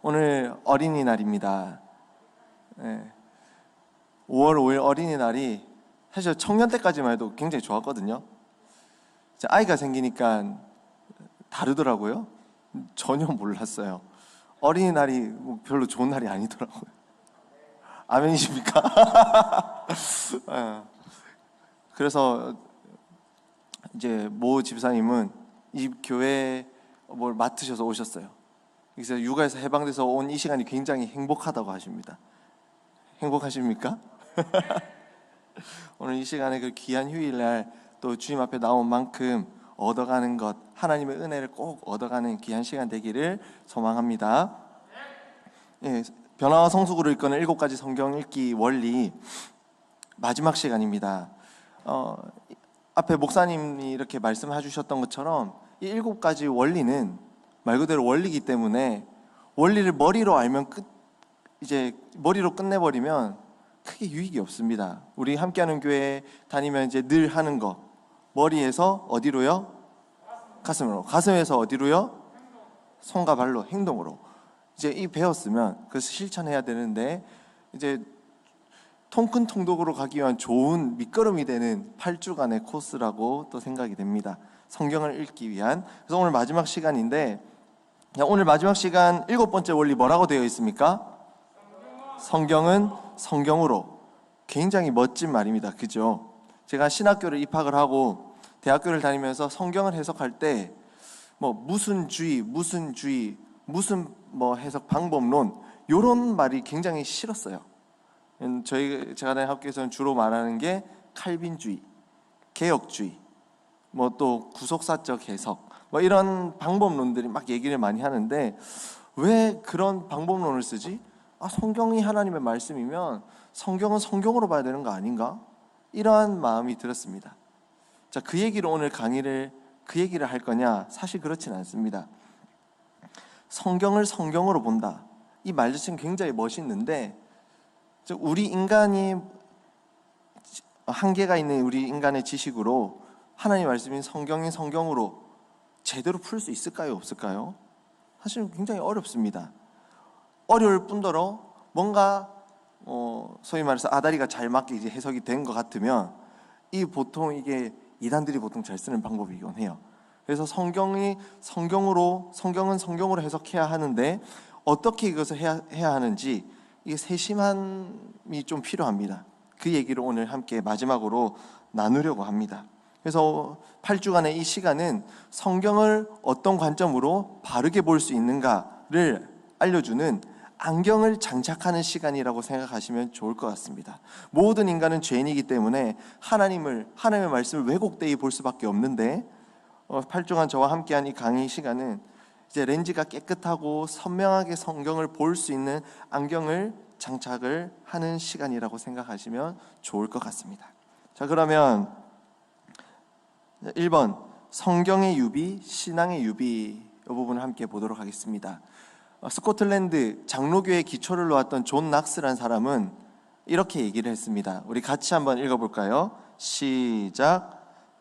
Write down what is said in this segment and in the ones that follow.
오늘 어린이날입니다. 네. 5월 5일 어린이날이 사실 청년 때까지만 해도 굉장히 좋았거든요. 아이가 생기니까 다르더라고요. 전혀 몰랐어요. 어린이날이 뭐 별로 좋은 날이 아니더라고요. 아멘이십니까? 그래서 이제 모 집사님은 이 교회에 뭘 맡으셔서 오셨어요. 그래서 육아에서 해방돼서 온 이 시간이 굉장히 행복하다고 하십니다. 행복하십니까? 오늘 이 시간에 그 귀한 휴일날 또 주님 앞에 나온 만큼 얻어가는 것, 하나님의 은혜를 꼭 얻어가는 귀한 시간 되기를 소망합니다. 예, 변화와 성숙을 이끄는 7가지 성경 읽기 원리 마지막 시간입니다. 앞에 목사님이 이렇게 말씀해 주셨던 것처럼 이 7가지 원리는 말 그대로 원리이기 때문에 원리를 머리로 알면 이제 머리로 끝내버리면 크게 유익이 없습니다. 우리 함께하는 교회 다니면 이제 늘 하는 거, 머리에서 어디로요? 가슴으로. 가슴에서 어디로요? 손과 발로, 행동으로. 이제 이 배웠으면 그래서 실천해야 되는데 이제 통큰 통독으로 가기 위한 좋은 밑거름이 되는 8주간의 코스라고 또 생각이 됩니다. 성경을 읽기 위한. 그래서 오늘 마지막 시간인데 오늘 마지막 시간 7번째 원리 뭐라고 되어 있습니까? 성경은 성경으로. 굉장히 멋진 말입니다. 그죠? 제가 신학교를 입학을 하고 대학교를 다니면서 성경을 해석할 때 뭐 무슨 주의, 무슨 뭐 해석 방법론 이런 말이 굉장히 싫었어요. 제가 다니는 학교에서는 주로 말하는 게 칼빈주의, 개혁주의, 뭐 또 구속사적 해석, 뭐 이런 방법론들이 막 얘기를 많이 하는데 왜 그런 방법론을 쓰지? 성경이 하나님의 말씀이면 성경은 성경으로 봐야 되는 거 아닌가? 이러한 마음이 들었습니다. 자, 그 얘기를 오늘 그 얘기를 할 거냐? 사실 그렇지는 않습니다. 성경을 성경으로 본다. 이 말 자체는 굉장히 멋있는데 우리 인간이 한계가 있는 우리 인간의 지식으로 하나님의 말씀인 성경인 성경으로 제대로 풀 수 있을까요? 없을까요? 사실 굉장히 어렵습니다. 어려울 뿐더러 뭔가 소위 말해서 아다리가 잘 맞게 이제 해석이 된 것 같으면 보통 이게 이단들이 보통 잘 쓰는 방법이긴 해요. 그래서 성경은 성경으로 해석해야 하는데 어떻게 이것을 해야 하는지 이게 세심함이 좀 필요합니다. 그 얘기를 오늘 함께 마지막으로 나누려고 합니다. 그래서 8주간의 이 시간은 성경을 어떤 관점으로 바르게 볼 수 있는가를 알려주는 안경을 장착하는 시간이라고 생각하시면 좋을 것 같습니다. 모든 인간은 죄인이기 때문에 하나님의 말씀을 왜곡되이 볼 수밖에 없는데 8주간 저와 함께한 이 강의 시간은 이제 렌즈가 깨끗하고 선명하게 성경을 볼 수 있는 안경을 장착을 하는 시간이라고 생각하시면 좋을 것 같습니다. 자, 그러면 1번 성경의 유비, 신앙의 유비 이 부분을 함께 보도록 하겠습니다. 스코틀랜드 장로교의 기초를 놓았던 존 낙스라는 사람은 이렇게 얘기를 했습니다. 우리 같이 한번 읽어볼까요? 시작.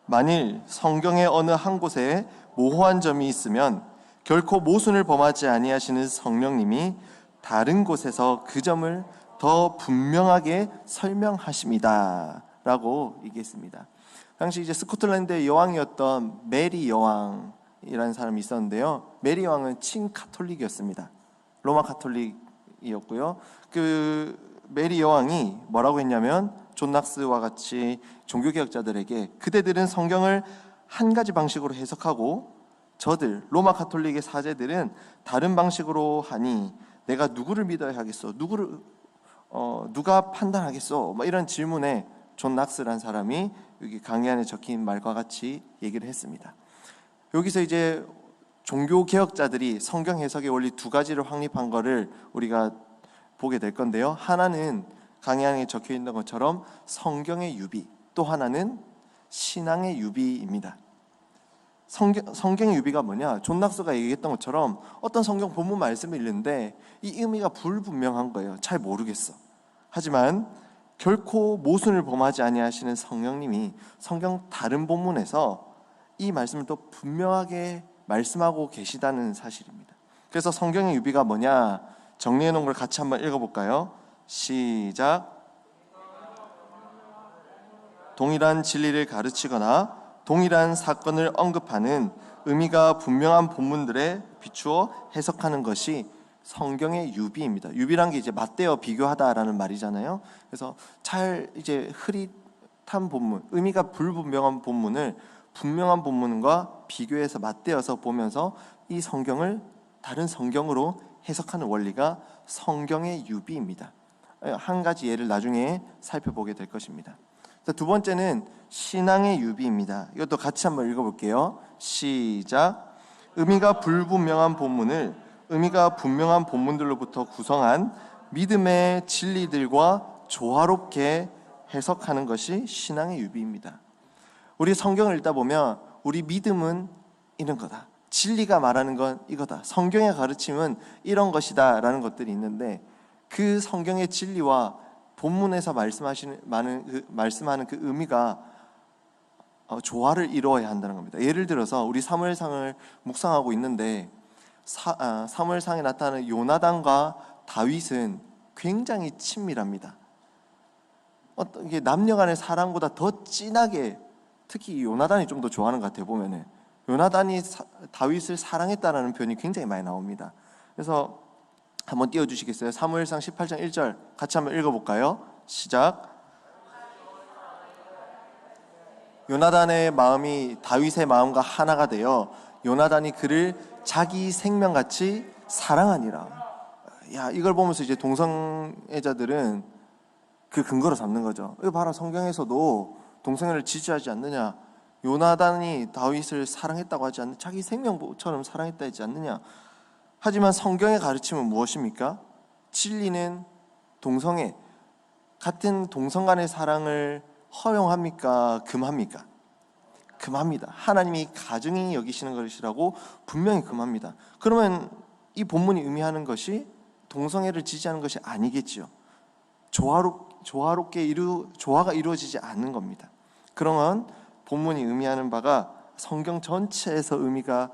만일 성경의 어느 한 곳에 모호한 점이 있으면 결코 모순을 범하지 아니하시는 성령님이 다른 곳에서 그 점을 더 분명하게 설명하십니다 라고 얘기했습니다. 당시 이제 스코틀랜드의 여왕이었던 메리 여왕이라는 사람이 있었는데요. 메리 여왕은 친카톨릭이었습니다. 로마 카톨릭이었고요. 그 메리 여왕이 뭐라고 했냐면 존 낙스와 같이 종교개혁자들에게 그대들은 성경을 한 가지 방식으로 해석하고 저들 로마 카톨릭의 사제들은 다른 방식으로 하니 내가 누구를 믿어야 하겠어? 누가 판단하겠어? 뭐 이런 질문에 존 낙스라는 사람이 여기 강의 안에 적힌 말과 같이 얘기를 했습니다. 여기서 이제 종교 개혁자들이 성경 해석의 원리 2가지를 확립한 것을 우리가 보게 될 건데요. 하나는 강의 안에 적혀 있는 것처럼 성경의 유비, 또 하나는 신앙의 유비입니다. 성경의 유비가 뭐냐? 존 낙스가 얘기했던 것처럼 어떤 성경 본문 말씀을 읽는데 이 의미가 불분명한 거예요. 잘 모르겠어. 하지만 결코 모순을 범하지 아니하시는 성령님이 성경 다른 본문에서 이 말씀을 또 분명하게 말씀하고 계시다는 사실입니다. 그래서 성경의 유비가 뭐냐? 정리해 놓은 걸 같이 한번 읽어볼까요? 시작. 동일한 진리를 가르치거나 동일한 사건을 언급하는 의미가 분명한 본문들에 비추어 해석하는 것이 성경의 유비입니다. 유비란 게 이제 맞대어 비교하다라는 말이잖아요. 그래서 잘 이제 흐릿한 본문, 의미가 불분명한 본문을 분명한 본문과 비교해서 맞대어서 보면서 이 성경을 다른 성경으로 해석하는 원리가 성경의 유비입니다. 한 가지 예를 나중에 살펴보게 될 것입니다. 두 번째는 신앙의 유비입니다. 이것도 같이 한번 읽어볼게요. 시작. 의미가 불분명한 본문을 의미가 분명한 본문들로부터 구성한 믿음의 진리들과 조화롭게 해석하는 것이 신앙의 유비입니다. 우리 성경을 읽다 보면 우리 믿음은 이런 거다, 진리가 말하는 건 이거다, 성경의 가르침은 이런 것이다 라는 것들이 있는데, 그 성경의 진리와 본문에서 말씀하는 그 의미가 조화를 이루어야 한다는 겁니다. 예를 들어서 우리 사무엘상을 묵상하고 있는데 사무엘상에 나타나는 요나단과 다윗은 굉장히 친밀합니다. 이게 남녀 간의 사랑보다 더 진하게, 특히 요나단이 좀 더 좋아하는 것 같아요. 보면은 요나단이 다윗을 사랑했다라는 표현이 굉장히 많이 나옵니다. 그래서 한번 띄워주시겠어요? 사무엘상 18장 1절 같이 한번 읽어볼까요? 시작. 요나단의 마음이 다윗의 마음과 하나가 되어 요나단이 그를 자기 생명같이 사랑하니라. 야, 이걸 보면서 이제 동성애자들은 그 근거로 삼는 거죠. 이거 봐라, 성경에서도 동성애를 지지하지 않느냐, 요나단이 다윗을 사랑했다고 하지 않느냐, 자기 생명처럼 사랑했다 하지 않느냐. 하지만 성경의 가르침은 무엇입니까? 진리는 동성애, 같은 동성 간의 사랑을 허용합니까? 금합니까? 금합니다. 하나님이 가증히 여기시는 것이라고 분명히 금합니다. 그러면 이 본문이 의미하는 것이 동성애를 지지하는 것이 아니겠지요. 조화롭게 조화가 이루어지지 않는 겁니다. 그러면 본문이 의미하는 바가 성경 전체에서 의미가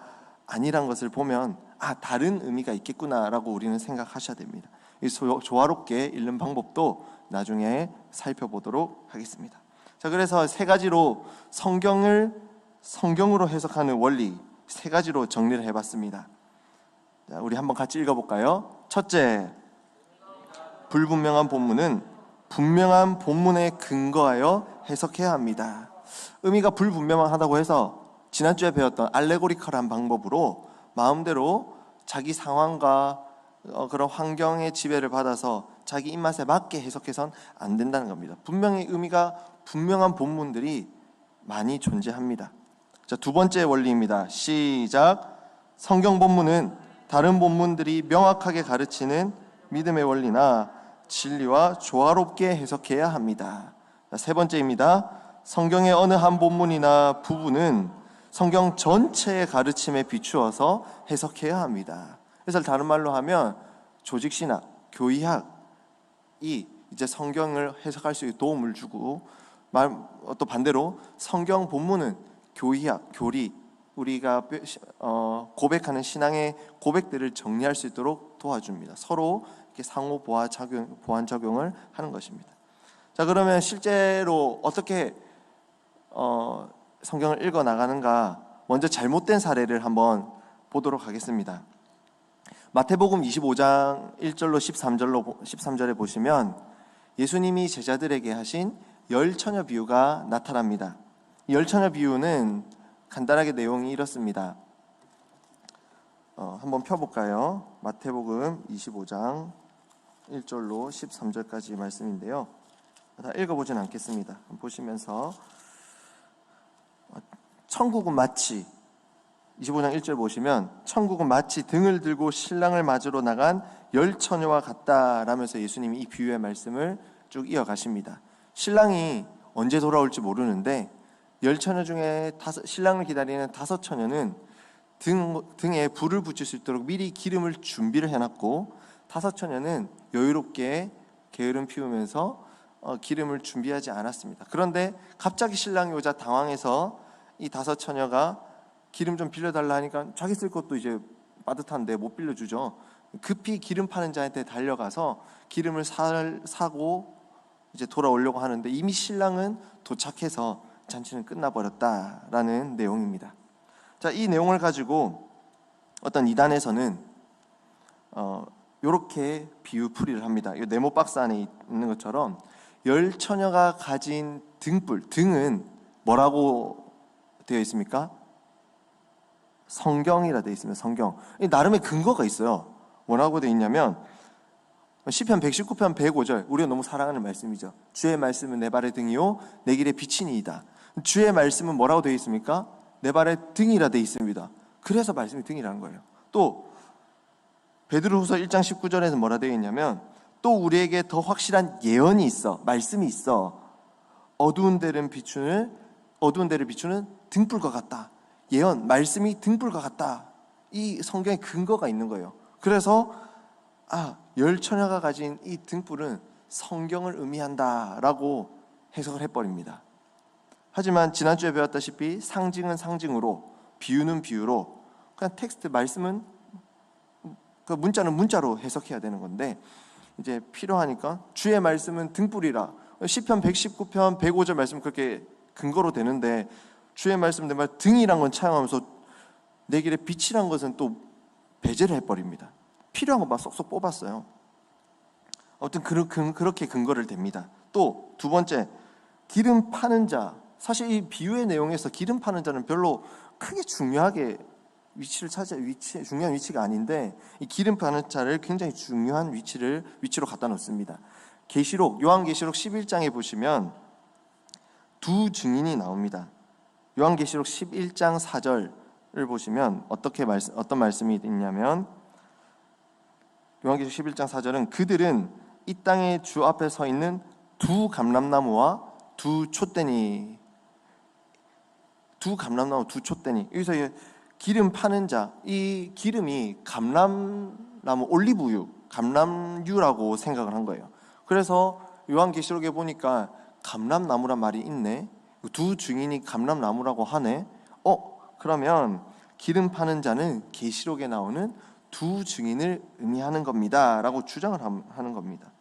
아니란 것을 보면 다른 의미가 있겠구나라고 우리는 생각하셔야 됩니다. 이 조화롭게 읽는 방법도 나중에 살펴보도록 하겠습니다. 자, 그래서 세 가지로 성경을 성경으로 해석하는 원리 세 가지로 정리를 해봤습니다. 자, 우리 한번 같이 읽어볼까요? 첫째, 불분명한 본문은 분명한 본문에 근거하여 해석해야 합니다. 의미가 불분명하다고 해서 지난주에 배웠던 알레고리컬한 방법으로 마음대로 자기 상황과 그런 환경의 지배를 받아서 자기 입맛에 맞게 해석해서는 안 된다는 겁니다. 분명히 의미가 분명한 본문들이 많이 존재합니다. 자, 두 번째 원리입니다. 시작. 성경 본문은 다른 본문들이 명확하게 가르치는 믿음의 원리나 진리와 조화롭게 해석해야 합니다. 자, 세 번째입니다. 성경의 어느 한 본문이나 부분은 성경 전체의 가르침에 비추어서 해석해야 합니다. 그래서 다른 말로 하면 조직신학, 교의학이 이제 성경을 해석할 수 있게 도움을 주고, 또 반대로 성경 본문은 교의학, 교리, 우리가 고백하는 신앙의 고백들을 정리할 수 있도록 도와줍니다. 서로 이렇게 상호 보완 작용을 하는 것입니다. 자, 그러면 실제로 어떻게 성경을 읽어 나가는가, 먼저 잘못된 사례를 한번 보도록 하겠습니다. 마태복음 25장 1절로 13절에 보시면 예수님이 제자들에게 하신 열 처녀 비유가 나타납니다. 이 열 처녀 비유는 간단하게 내용이 이렇습니다. 한번 펴볼까요? 마태복음 25장 1절로 13절까지 말씀인데요. 다 읽어보진 않겠습니다. 보시면서 천국은 마치, 25장 1절 보시면 천국은 마치 등을 들고 신랑을 맞으러 나간 열 처녀와 같다라면서 예수님이 이 비유의 말씀을 쭉 이어가십니다. 신랑이 언제 돌아올지 모르는데 열 처녀 중에 신랑을 기다리는 다섯 처녀는 등에 불을 붙일 수 있도록 미리 기름을 준비를 해놨고, 다섯 처녀는 여유롭게 게으름 피우면서 기름을 준비하지 않았습니다. 그런데 갑자기 신랑이 오자 당황해서 이 다섯 처녀가 기름 좀 빌려달라 하니까 자기 쓸 것도 이제 빠듯한데 못 빌려주죠. 급히 기름 파는 자한테 달려가서 기름을 사고 이제 돌아오려고 하는데 이미 신랑은 도착해서 잔치는 끝나버렸다라는 내용입니다. 자, 이 내용을 가지고 어떤 이단에서는 이렇게 비유풀이를 합니다. 이 네모 박스 안에 있는 것처럼 열 처녀가 가진 등불, 등은 뭐라고 되어 있습니까? 성경이라 되어 있습니다. 성경. 나름의 근거가 있어요. 뭐라고 되어 있냐면 시편 119편 105절, 우리가 너무 사랑하는 말씀이죠. 주의 말씀은 내 발의 등이요 내 길의 빛이니이다. 주의 말씀은 뭐라고 되어 있습니까? 내 발의 등이라 되어 있습니다. 그래서 말씀이 등이라는 거예요. 또 베드로후서 1장 19절에는 뭐라 되어 있냐면 또 우리에게 더 확실한 예언이 있어, 말씀이 있어. 어두운 데를 비추는 등불과 같다. 예언, 말씀이 등불과 같다. 이 성경에 근거가 있는 거예요. 그래서 열 처녀가 가진 이 등불은 성경을 의미한다라고 해석을 해버립니다. 하지만 지난주에 배웠다시피 상징은 상징으로, 비유는 비유로, 그냥 텍스트 말씀은 그 문자는 문자로 해석해야 되는 건데 이제 필요하니까 주의 말씀은 등불이라. 시편 119편 105절 말씀 그렇게 근거로 되는데 주의 말씀 내 말 등이란 건 차용하면서 내 길의 빛이란 것은 또 배제를 해버립니다. 필요한 것만 쏙쏙 뽑았어요. 아무튼 그렇게 근거를 댑니다. 또 두 번째, 기름 파는 자. 사실 이 비유의 내용에서 기름 파는 자는 별로 크게 중요하게 중요한 위치가 아닌데 이 기름 파는 자를 굉장히 중요한 위치로 갖다 놓습니다. 요한계시록 11장에 보시면 두 증인이 나옵니다. 요한계시록 11장 4절을 보시면 어떤 말씀이 있냐면 요한계시록 11장 4절은 그들은 이 땅의 주 앞에 서 있는 두 감람나무 두 촛대니. 여기서 기름 파는 자, 이 기름이 감람나무, 올리브유, 감람유라고 생각을 한 거예요. 그래서 요한계시록에 보니까 감람나무란 말이 있네. 두 증인이 감람나무라고 하네. 그러면 기름 파는 자는 계시록에 나오는 두 증인을 의미하는 겁니다 라고 주장을 하는 겁니다.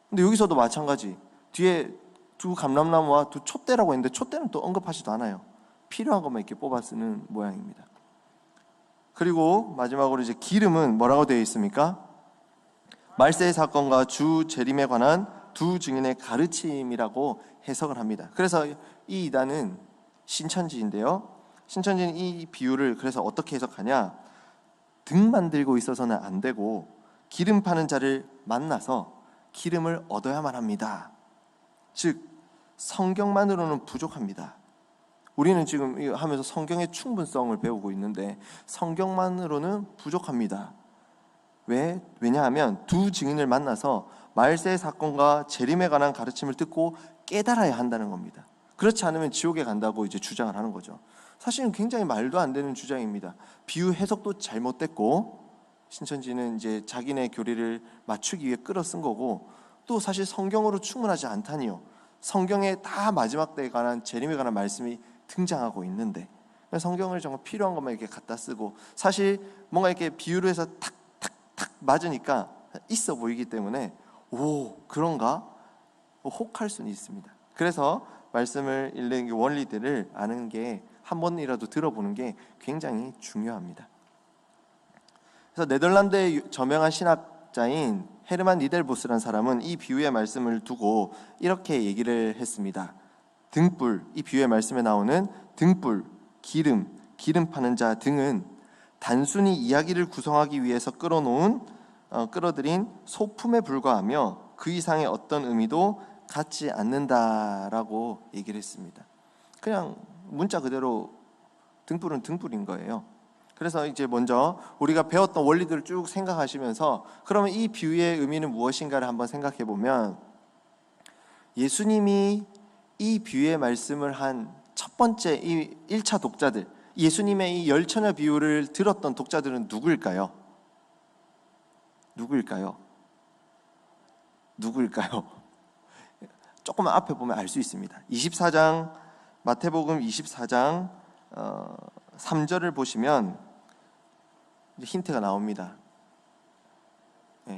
근데 여기서도 마찬가지, 뒤에 두 감람나무와 두 촛대라고 했는데 촛대는 또 언급하지도 않아요. 필요한 것만 이렇게 뽑아 쓰는 모양입니다. 그리고 마지막으로 이제 기름은 뭐라고 되어 있습니까? 말세의 사건과 주 재림에 관한 두 증인의 가르침이라고 해석을 합니다. 그래서 이 이단은 신천지인데요. 신천지는 이 비유를 그래서 어떻게 해석하냐? 등만 들고 있어서는 안 되고 기름 파는 자를 만나서 기름을 얻어야만 합니다. 즉 성경만으로는 부족합니다. 우리는 지금 하면서 성경의 충분성을 배우고 있는데 성경만으로는 부족합니다. 왜냐하면 두 증인을 만나서 말세의 사건과 재림에 관한 가르침을 듣고 깨달아야 한다는 겁니다. 그렇지 않으면 지옥에 간다고 이제 주장을 하는 거죠. 사실은 굉장히 말도 안 되는 주장입니다. 비유 해석도 잘못됐고 신천지는 이제 자기네 교리를 맞추기 위해 끌어 쓴 거고 또 사실 성경으로 충분하지 않다니요. 성경에 다 마지막 때에 관한 재림에 관한 말씀이 등장하고 있는데 성경을 정말 필요한 것만 이렇게 갖다 쓰고 사실 뭔가 이렇게 비유로 해서 탁탁탁 맞으니까 있어 보이기 때문에 오 그런가? 혹할 수는 있습니다. 그래서 말씀을 읽는 원리들을 아는 게 한 번이라도 들어보는 게 굉장히 중요합니다. 그래서 네덜란드의 저명한 신학자인 헤르만 니델보스라는 사람은 이 비유의 말씀을 두고 이렇게 얘기를 했습니다. 등불, 이 비유의 말씀에 나오는 등불, 기름 파는 자 등은 단순히 이야기를 구성하기 위해서 끌어들인 소품에 불과하며 그 이상의 어떤 의미도 갖지 않는다라고 얘기를 했습니다. 그냥 문자 그대로 등불은 등불인 거예요. 그래서 이제 먼저 우리가 배웠던 원리들을 쭉 생각하시면서 그러면 이 비유의 의미는 무엇인가를 한번 생각해 보면 예수님이 이 비유의 말씀을 한 첫 번째 이 1차 독자들, 예수님의 이 열처녀 비유를 들었던 독자들은 누구일까요? 조금만 앞에 보면 알 수 있습니다. 24장 마태복음 24장 3절을 보시면 힌트가 나옵니다.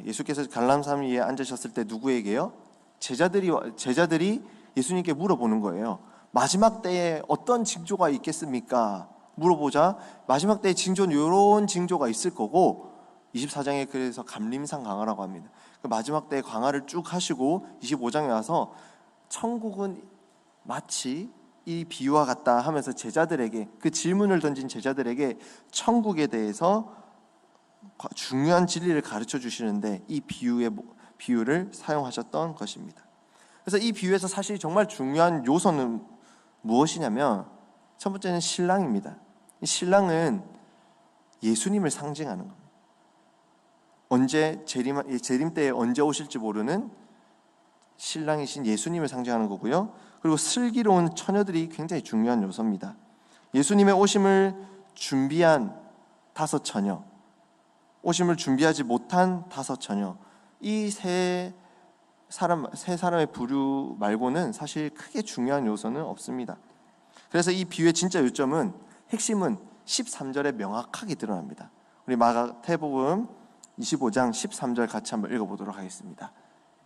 예수께서 갈람산 위에 앉으셨을 때 누구에게요? 제자들이 예수님께 물어보는 거예요. 마지막 때에 어떤 징조가 있겠습니까? 물어보자 마지막 때의 징조는 이런 징조가 있을 거고, 24장에 그래서 감림산 강화라고 합니다. 그 마지막 때의 강화를 쭉 하시고 25장에 와서 천국은 마치 이 비유와 같다 하면서 제자들에게, 그 질문을 던진 제자들에게 천국에 대해서 중요한 진리를 가르쳐 주시는데 이 비유를 사용하셨던 것입니다. 그래서 이 비유에서 사실 정말 중요한 요소는 무엇이냐면, 첫 번째는 신랑입니다. 이 신랑은 예수님을 상징하는 겁니다. 재림 때에 언제 오실지 모르는 신랑이신 예수님을 상징하는 거고요. 그리고 슬기로운 처녀들이 굉장히 중요한 요소입니다. 예수님의 오심을 준비한 5처녀, 오심을 준비하지 못한 5처녀, 이 세 사람의 부류 말고는 사실 크게 중요한 요소는 없습니다. 그래서 이 비유의 진짜 요점은, 핵심은 13절에 명확하게 드러납니다. 우리 마태복음 25장 13절 같이 한번 읽어보도록 하겠습니다.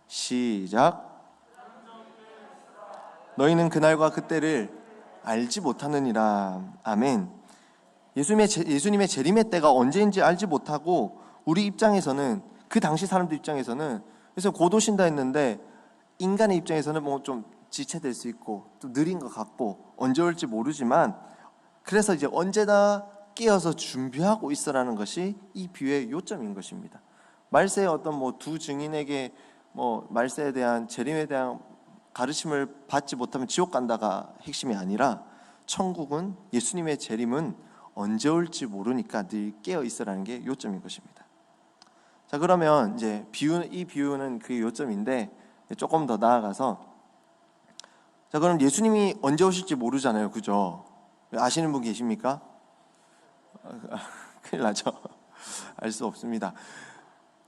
시작. 너희는 그날과 그때를 알지 못하느니라. 아멘. 예수님의 재림의 때가 언제인지 알지 못하고, 우리 입장에서는, 그 당시 사람들 입장에서는, 그래서 곧 오신다 했는데 인간의 입장에서는 뭐 좀 지체될 수 있고 좀 느린 것 같고 언제 올지 모르지만, 그래서 이제 언제나 깨어서 준비하고 있어라는 것이 이 비유의 요점인 것입니다. 말세의 어떤 두 증인에게 말세에 대한, 재림에 대한 가르침을 받지 못하면 지옥 간다가 핵심이 아니라, 천국은, 예수님의 재림은 언제 올지 모르니까 늘 깨어 있어라는 게 요점인 것입니다. 자, 그러면 이제 이 비유는 그 요점인데 조금 더 나아가서, 자, 그럼 예수님이 언제 오실지 모르잖아요, 그죠? 아시는 분 계십니까? 큰일 나죠. 알 수 없습니다.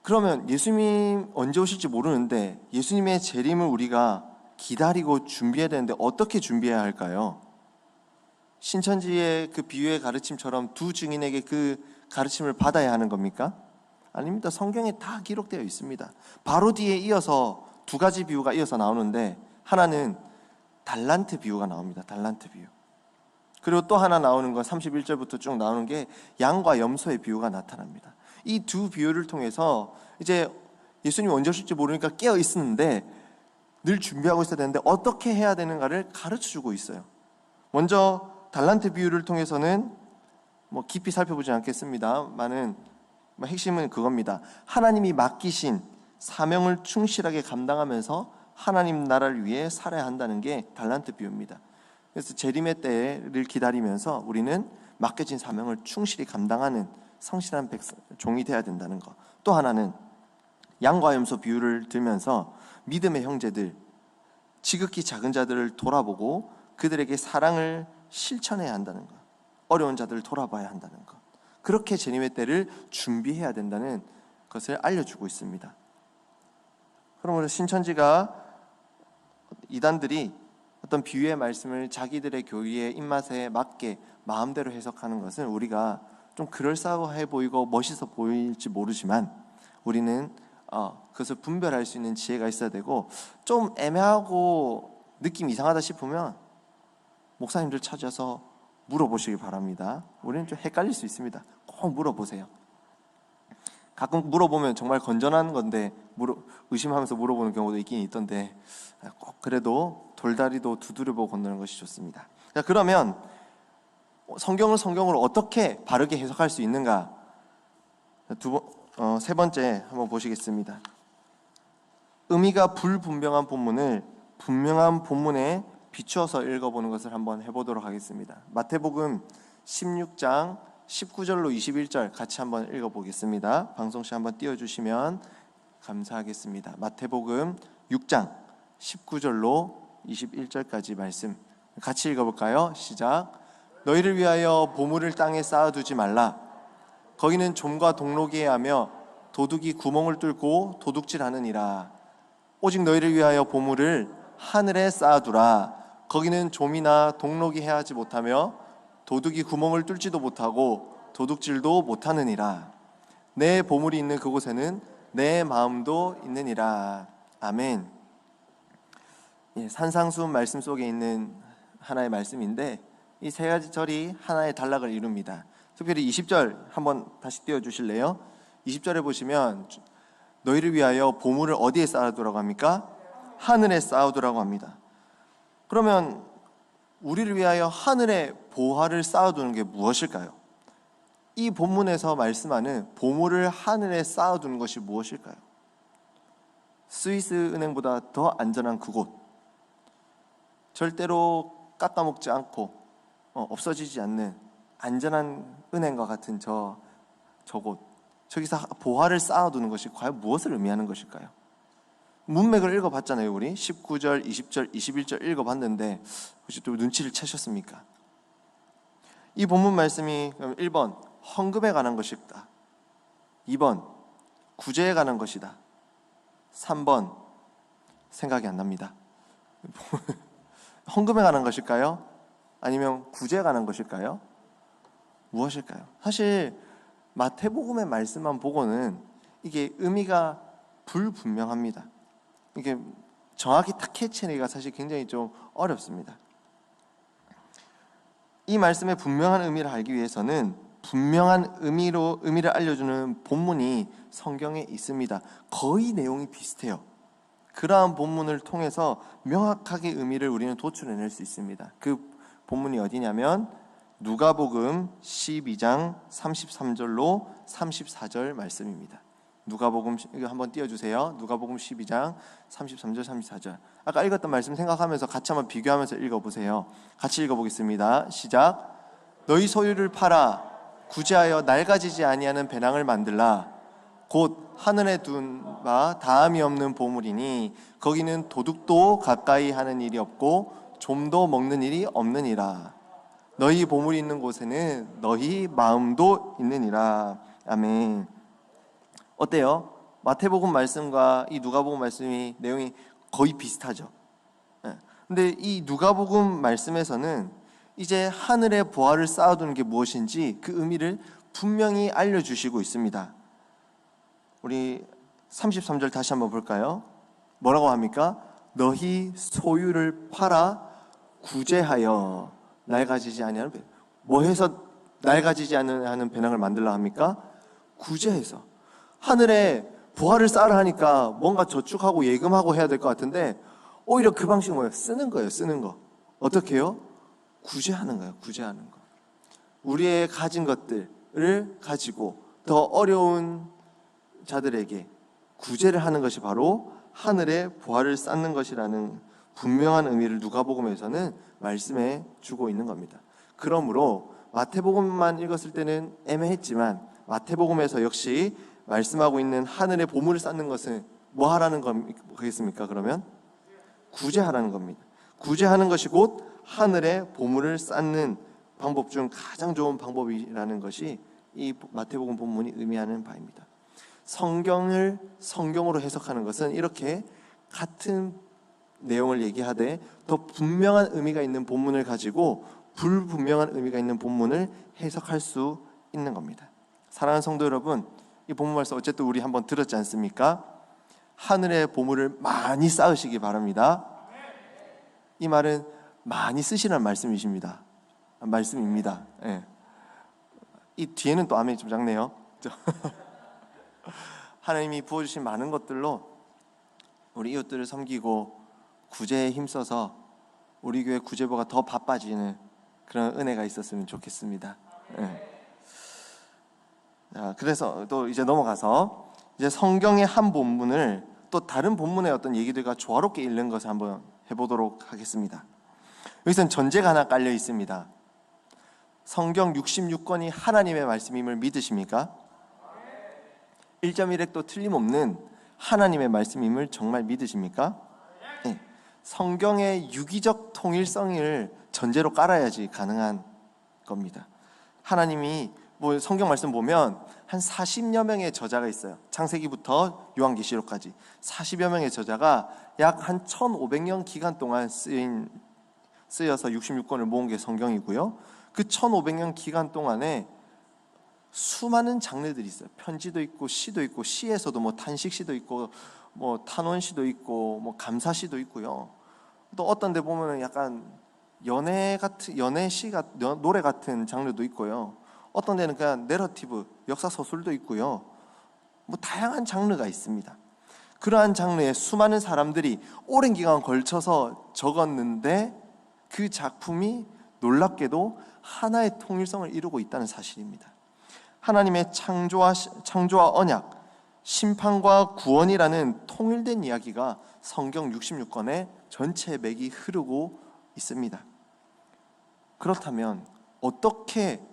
그러면 예수님 언제 오실지 모르는데 예수님의 재림을 우리가 기다리고 준비해야 되는데 어떻게 준비해야 할까요? 신천지의 그 비유의 가르침처럼 두 증인에게 그 가르침을 받아야 하는 겁니까? 아닙니다. 성경에 다 기록되어 있습니다. 바로 뒤에 이어서 두 가지 비유가 이어서 나오는데, 하나는 달란트 비유가 나옵니다. 달란트 비유. 그리고 또 하나 나오는 건 31절부터 쭉 나오는 게 양과 염소의 비유가 나타납니다. 이 두 비유를 통해서 이제 예수님이 언제 오실지 모르니까 깨어 있었는데 늘 준비하고 있어야 되는데 어떻게 해야 되는가를 가르쳐주고 있어요. 먼저 달란트 비유를 통해서는 깊이 살펴보지 않겠습니다만은 핵심은 그겁니다. 하나님이 맡기신 사명을 충실하게 감당하면서 하나님 나라를 위해 살아야 한다는 게 달란트 비유입니다. 그래서 재림의 때를 기다리면서 우리는 맡겨진 사명을 충실히 감당하는 성실한 종이 되어야 된다는 것. 또 하나는 양과 염소 비유를 들면서 믿음의 형제들, 지극히 작은 자들을 돌아보고 그들에게 사랑을 실천해야 한다는 것, 어려운 자들을 돌아봐야 한다는 것, 그렇게 재림의 때를 준비해야 된다는 것을 알려주고 있습니다. 그러므로 신천지가, 이단들이 어떤 비유의 말씀을 자기들의 교리의 입맛에 맞게 마음대로 해석하는 것은 우리가 좀 그럴싸해 보이고 멋있어 보일지 모르지만, 우리는 그것을 분별할 수 있는 지혜가 있어야 되고, 좀 애매하고 느낌 이상하다 싶으면 목사님들 찾아서 물어보시기 바랍니다. 우리는 좀 헷갈릴 수 있습니다. 꼭 물어보세요. 가끔 물어보면 정말 건전한 건데 의심하면서 물어보는 경우도 있긴 있던데, 꼭 그래도 돌다리도 두드려보고 건너는 것이 좋습니다. 자, 그러면 성경을 성경으로 어떻게 바르게 해석할 수 있는가? 세 번째 한번 보시겠습니다. 의미가 불분명한 본문을 분명한 본문에 비추어서 읽어보는 것을 한번 해보도록 하겠습니다. 마태복음 16장 19절로 21절 같이 한번 읽어보겠습니다. 방송시 한번 띄워주시면 감사하겠습니다. 마태복음 6장 19절로 21절까지 말씀 같이 읽어볼까요? 시작. 너희를 위하여 보물을 땅에 쌓아두지 말라. 거기는 좀과 동록이 하며 도둑이 구멍을 뚫고 도둑질하느니라. 오직 너희를 위하여 보물을 하늘에 쌓아두라. 거기는 좀이나 동록이 해하지 못하며 도둑이 구멍을 뚫지도 못하고 도둑질도 못하느니라. 내 보물이 있는 그곳에는 내 마음도 있느니라. 아멘. 산상수훈 말씀 속에 있는 하나의 말씀인데 이 세 가지 절이 하나의 단락을 이룹니다. 특별히 20절 한번 다시 띄워주실래요? 20절에 보시면 너희를 위하여 보물을 어디에 쌓아두라고 합니까? 하늘에 쌓아두라고 합니다. 그러면 우리를 위하여 하늘에 보화를 쌓아두는 게 무엇일까요? 이 본문에서 말씀하는 보물을 하늘에 쌓아두는 것이 무엇일까요? 스위스 은행보다 더 안전한 그곳, 절대로 깎아먹지 않고 없어지지 않는 안전한 은행과 같은 저곳, 저기서 보화를 쌓아두는 것이 과연 무엇을 의미하는 것일까요? 문맥을 읽어봤잖아요. 우리 19절, 20절, 21절 읽어봤는데 혹시 또 눈치를 채셨습니까? 이 본문 말씀이 1번 헌금에 관한 것이다, 2번 구제에 관한 것이다, 3번 생각이 안 납니다. 헌금에 관한 것일까요? 아니면 구제에 관한 것일까요? 무엇일까요? 사실 마태복음의 말씀만 보고는 이게 의미가 불분명합니다. 이게 정확히 딱 캐치하기가 사실 굉장히 좀 어렵습니다. 이 말씀의 분명한 의미를 알기 위해서는 분명한 의미를 알려주는 본문이 성경에 있습니다. 거의 내용이 비슷해요. 그러한 본문을 통해서 명확하게 의미를 우리는 도출해낼 수 있습니다. 그 본문이 어디냐면 누가복음 12장 33절로 34절 말씀입니다. 누가복음, 이거 한번 띄워주세요. 누가복음 12장 33절 34절. 아까 읽었던 말씀 생각하면서 같이 한번 비교하면서 읽어보세요. 같이 읽어보겠습니다. 시작. 너희 소유를 팔아 구제하여 낡아지지 아니하는 배낭을 만들라. 곧 하늘에 둔 바 다함이 없는 보물이니 거기는 도둑도 가까이 하는 일이 없고 좀도 먹는 일이 없느니라. 너희 보물이 있는 곳에는 너희 마음도 있느니라. 아멘. 어때요? 마태복음 말씀과 이 누가복음 말씀이 내용이 거의 비슷하죠. 근데 이 누가복음 말씀에서는 이제 하늘에 보화를 쌓아두는 게 무엇인지 그 의미를 분명히 알려주시고 있습니다. 우리 33절 다시 한번 볼까요? 뭐라고 합니까? 너희 소유를 팔아 구제하여 낡아지지 아니하는 배낭. 뭐 해서 낡아지지 않는 배낭을 만들라 합니까? 구제해서. 하늘에 보화를 쌓으라 하니까 뭔가 저축하고 예금하고 해야 될 것 같은데 오히려 그 방식은 뭐예요? 쓰는 거예요. 쓰는 거. 어떻게 해요? 구제하는 거예요. 구제하는 거. 우리의 가진 것들을 가지고 더 어려운 자들에게 구제를 하는 것이 바로 하늘에 보화를 쌓는 것이라는 분명한 의미를 누가복음에서는 말씀해 주고 있는 겁니다. 그러므로 마태복음만 읽었을 때는 애매했지만 마태복음에서 역시 말씀하고 있는 하늘에 보물을 쌓는 것은 뭐 하라는 거겠습니까? 그러면 구제하라는 겁니다. 구제하는 것이 곧 하늘에 보물을 쌓는 방법 중 가장 좋은 방법이라는 것이 이 마태복음 본문이 의미하는 바입니다. 성경을 성경으로 해석하는 것은 이렇게 같은 내용을 얘기하되 더 분명한 의미가 있는 본문을 가지고 불분명한 의미가 있는 본문을 해석할 수 있는 겁니다. 사랑하는 성도 여러분, 이 본문 말씀 어쨌든 우리 한번 들었지 않습니까? 하늘의 보물을 많이 쌓으시기 바랍니다. 이 말은 많이 쓰시라는 말씀입니다. 예. 이 뒤에는 또 아멘이 좀 작네요. 하나님이 부어주신 많은 것들로 우리 이웃들을 섬기고 구제에 힘써서 우리 교회 구제부가 더 바빠지는 그런 은혜가 있었으면 좋겠습니다. 예. 자, 그래서 또 이제 넘어가서 이제 성경의 한 본문을 또 다른 본문의 어떤 얘기들과 조화롭게 읽는 것을 한번 해보도록 하겠습니다. 여기서는 전제가 하나 깔려 있습니다. 성경 66권이 하나님의 말씀임을 믿으십니까? 1.1획도 틀림없는 하나님의 말씀임을 정말 믿으십니까? 네. 성경의 유기적 통일성을 전제로 깔아야지 가능한 겁니다. 하나님이 뭐 성경 말씀 보면 한 40여 명의 저자가 있어요. 창세기부터 요한계시록까지 40여 명의 저자가 약 한 1500년 기간 동안 쓰여서 66권을 모은 게 성경이고요. 그 1500년 기간 동안에 수많은 장르들이 있어요. 편지도 있고 시도 있고, 시에서도 뭐 탄식시도 있고 뭐 탄원시도 있고 뭐 감사시도 있고요. 또 어떤 데 보면은 약간 연애시 같은 노래 같은 장르도 있고요. 어떤 데는 그냥 내러티브 역사 소설도 있고요. 뭐 다양한 장르가 있습니다. 그러한 장르에 수많은 사람들이 오랜 기간 걸쳐서 적었는데 그 작품이 놀랍게도 하나의 통일성을 이루고 있다는 사실입니다. 하나님의 창조와 언약, 심판과 구원이라는 통일된 이야기가 성경 66권의 전체 맥이 흐르고 있습니다. 그렇다면 어떻게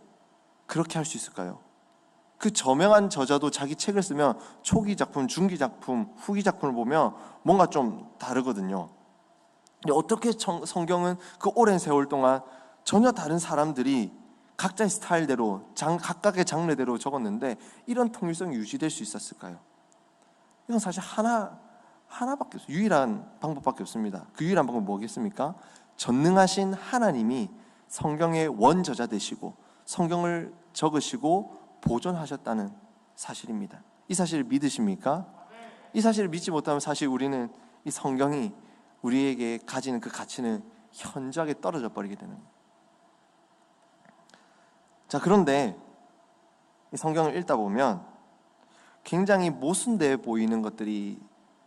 그렇게 할 수 있을까요? 그 저명한 저자도 자기 책을 쓰면 초기 작품, 중기 작품, 후기 작품을 보면 뭔가 좀 다르거든요. 근데 어떻게 성경은 그 오랜 세월 동안 전혀 다른 사람들이 각자의 스타일대로 각각의 장르대로 적었는데 이런 통일성이 유지될 수 있었을까요? 이건 사실 하나밖에 없어요. 유일한 방법밖에 없습니다. 그 유일한 방법은 뭐겠습니까? 전능하신 하나님이 성경의 원저자 되시고 성경을 적으시고 보존하셨다는 사실입니다. 이 사실을 믿으십니까? 이 사실을 믿지 못하면 사실 우리는 이 성경이 우리에게 가지는 그 가치는 현저하게 떨어져 버리게 되는 거예요. 자, 그런데 이 성경을 읽다 보면 굉장히 모순돼 보이는 것들이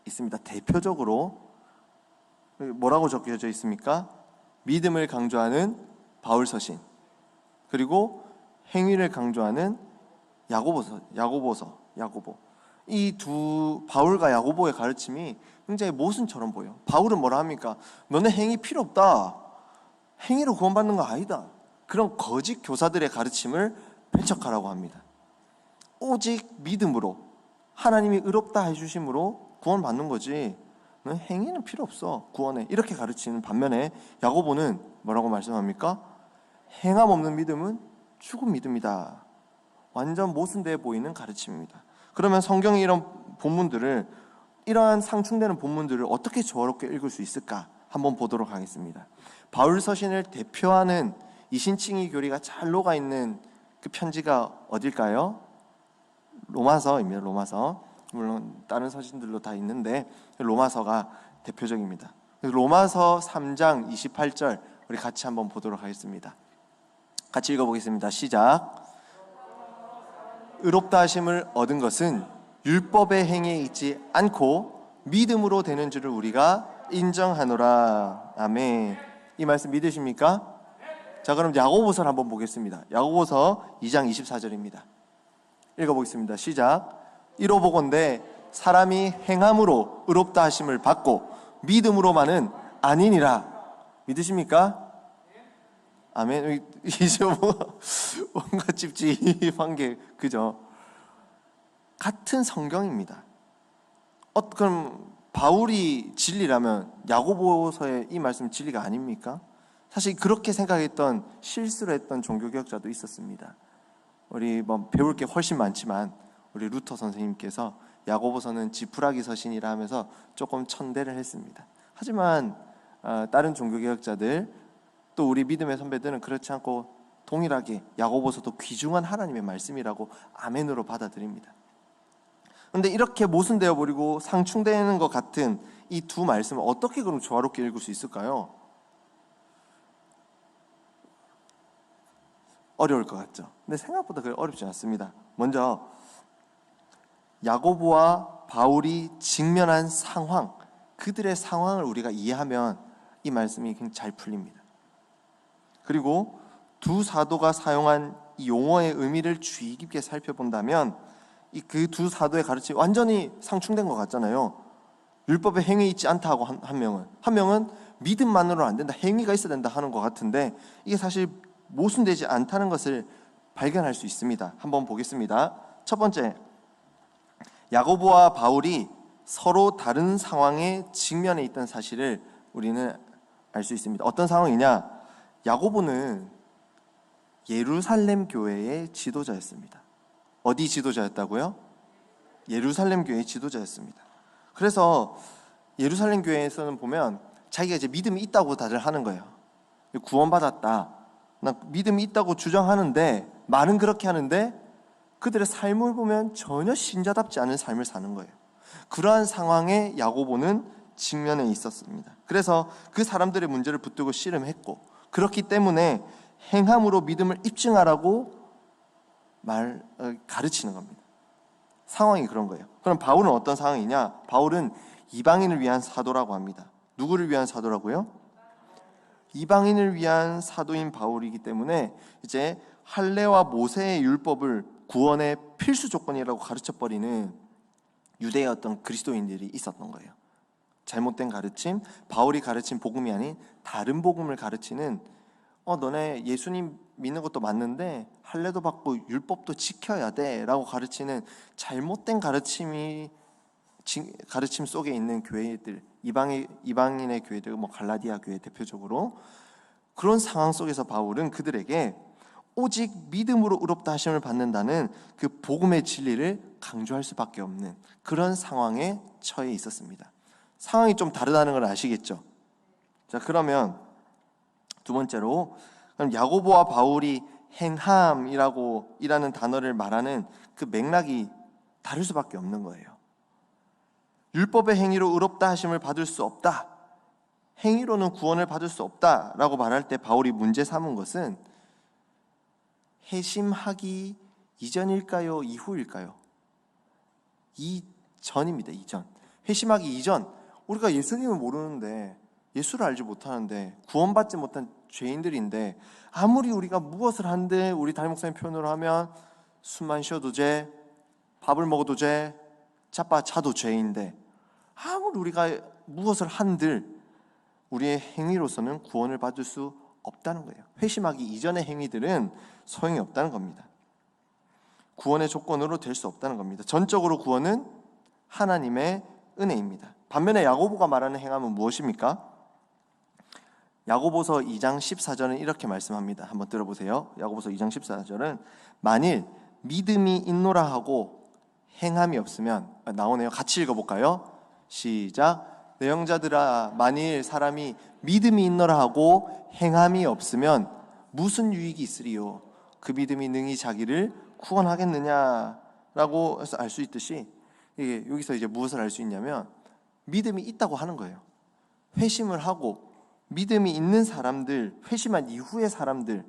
있습니다. 대표적으로 뭐라고 적혀져 있습니까? 믿음을 강조하는 바울 서신, 그리고 행위를 강조하는 야고보. 이 두 바울과 야고보의 가르침이 굉장히 모순처럼 보여. 바울은 뭐라 합니까? 너네 행위 필요 없다. 행위로 구원받는 거 아니다. 그런 거짓 교사들의 가르침을 배척하라고 합니다. 오직 믿음으로 하나님이 의롭다 해주심으로 구원받는 거지 너 행위는 필요 없어 구원에, 이렇게 가르치는 반면에 야고보는 뭐라고 말씀합니까? 행함 없는 믿음은 죽은 믿음이다. 완전 모순되어 보이는 가르침입니다. 그러면 성경의 이러한 상충되는 본문들을 어떻게 조화롭게 읽을 수 있을까 한번 보도록 하겠습니다. 바울 서신을 대표하는 이신칭의 교리가 잘 녹아있는 그 편지가 어딜까요? 로마서입니다. 로마서. 물론 다른 서신들도 다 있는데 로마서가 대표적입니다. 로마서 3장 28절 우리 같이 한번 보도록 하겠습니다. 같이 읽어보겠습니다. 시작. 의롭다 하심을 얻은 것은 율법의 행위에 있지 않고 믿음으로 되는 줄을 우리가 인정하노라. 아멘. 이 말씀 믿으십니까? 자, 그럼 야고보서를 한번 보겠습니다. 야고보서 2장 24절입니다. 읽어보겠습니다. 시작. 이로보건대 사람이 행함으로 의롭다 하심을 받고 믿음으로만은 아니니라. 믿으십니까? 아멘. 이제 뭔가 찝찝한 게 그죠? 같은 성경입니다. 그럼 바울이 진리라면 야고보서의 이 말씀 진리가 아닙니까? 사실 그렇게 생각했던, 실수를 했던 종교개혁자도 있었습니다. 우리 배울 게 훨씬 많지만 우리 루터 선생님께서 야고보서는 지푸라기 서신이라 하면서 조금 천대를 했습니다. 하지만 다른 종교개혁자들 또 우리 믿음의 선배들은 그렇지 않고 동일하게 야고보서도 귀중한 하나님의 말씀이라고 아멘으로 받아들입니다. 그런데 이렇게 모순되어 버리고 상충되는 것 같은 이 두 말씀을 어떻게 그럼 조화롭게 읽을 수 있을까요? 어려울 것 같죠? 근데 생각보다 그렇게 어렵지 않습니다. 먼저 야고보와 바울이 직면한 상황, 그들의 상황을 우리가 이해하면 이 말씀이 굉장히 잘 풀립니다. 그리고 두 사도가 사용한 이 용어의 의미를 주의 깊게 살펴본다면 그 두 사도의 가르침이 완전히 상충된 것 같잖아요. 율법에 행위 있지 않다 하고 한 명은 믿음만으로는 안 된다, 행위가 있어야 된다 하는 것 같은데 이게 사실 모순되지 않다는 것을 발견할 수 있습니다. 한번 보겠습니다. 첫 번째, 야고보와 바울이 서로 다른 상황에 직면해 있던 사실을 우리는 알 수 있습니다. 어떤 상황이냐? 야고보는 예루살렘 교회의 지도자였습니다. 어디 지도자였다고요? 예루살렘 교회의 지도자였습니다. 그래서 예루살렘 교회에서는 보면 자기가 이제 믿음이 있다고 다들 하는 거예요. 구원받았다, 나 믿음이 있다고 주장하는데, 말은 그렇게 하는데 그들의 삶을 보면 전혀 신자답지 않은 삶을 사는 거예요. 그러한 상황에 야고보는 직면해 있었습니다. 그래서 그 사람들의 문제를 붙들고 씨름했고, 그렇기 때문에 행함으로 믿음을 입증하라고 가르치는 겁니다. 상황이 그런 거예요. 그럼 바울은 어떤 상황이냐? 바울은 이방인을 위한 사도라고 합니다. 누구를 위한 사도라고요? 이방인을 위한 사도인 바울이기 때문에 이제 할례와 모세의 율법을 구원의 필수 조건이라고 가르쳐버리는 유대의 어떤 그리스도인들이 있었던 거예요. 잘못된 가르침, 바울이 가르친 복음이 아닌 다른 복음을 가르치는, 너네 예수님 믿는 것도 맞는데 할례도 받고 율법도 지켜야 돼 라고 가르치는 잘못된 가르침 속에 있는 교회들, 이방인의 교회들, 갈라디아 교회 대표적으로, 그런 상황 속에서 바울은 그들에게 오직 믿음으로 의롭다 하심을 받는다는 그 복음의 진리를 강조할 수밖에 없는 그런 상황에 처해 있었습니다. 상황이 좀 다르다는 걸 아시겠죠? 자, 그러면 두 번째로, 그럼 야고보와 바울이 행함이라는 단어를 말하는 그 맥락이 다를 수밖에 없는 거예요. 율법의 행위로 의롭다 하심을 받을 수 없다, 행위로는 구원을 받을 수 없다라고 말할 때 바울이 문제 삼은 것은 회심하기 이전일까요? 이후일까요? 이전입니다. 이전. 회심하기 이전, 우리가 예수님을 모르는데, 예수를 알지 못하는데, 구원받지 못한 죄인들인데, 아무리 우리가 무엇을 한들 우리 담임 목사님 표현으로 하면 숨만 쉬어도 죄, 밥을 먹어도 죄, 자도 죄인데, 아무리 우리가 무엇을 한들 우리의 행위로서는 구원을 받을 수 없다는 거예요. 회심하기 이전의 행위들은 소용이 없다는 겁니다. 구원의 조건으로 될 수 없다는 겁니다. 전적으로 구원은 하나님의 은혜입니다. 반면에 야고보가 말하는 행함은 무엇입니까? 야고보서 2장 14절은 이렇게 말씀합니다. 한번 들어보세요. 야고보서 2장 14절은 만일 믿음이 있노라 하고 행함이 없으면, 나오네요. 같이 읽어볼까요? 시작. 내 형제들아, 만일 사람이 믿음이 있노라 하고 행함이 없으면 무슨 유익이 있으리요? 그 믿음이 능히 자기를 구원하겠느냐라고 해서 알 수 있듯이, 이게 여기서 이제 무엇을 알 수 있냐면 믿음이 있다고 하는 거예요. 회심을 하고 믿음이 있는 사람들, 회심한 이후의 사람들은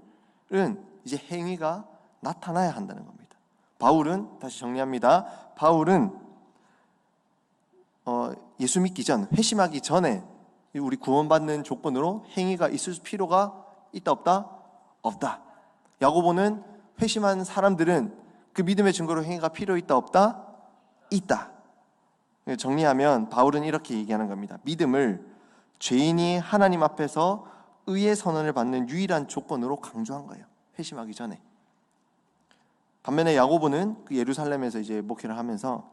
이제 행위가 나타나야 한다는 겁니다. 바울은, 다시 정리합니다. 바울은 예수 믿기 전, 회심하기 전에 우리 구원받는 조건으로 행위가 있을 필요가 있다 없다? 없다. 야고보는 회심한 사람들은 그 믿음의 증거로 행위가 필요 있다 없다? 있다. 정리하면 바울은 이렇게 얘기하는 겁니다. 믿음을 죄인이 하나님 앞에서 의의 선언을 받는 유일한 조건으로 강조한 거예요. 회심하기 전에. 반면에 야고보는 그 예루살렘에서 이제 목회를 하면서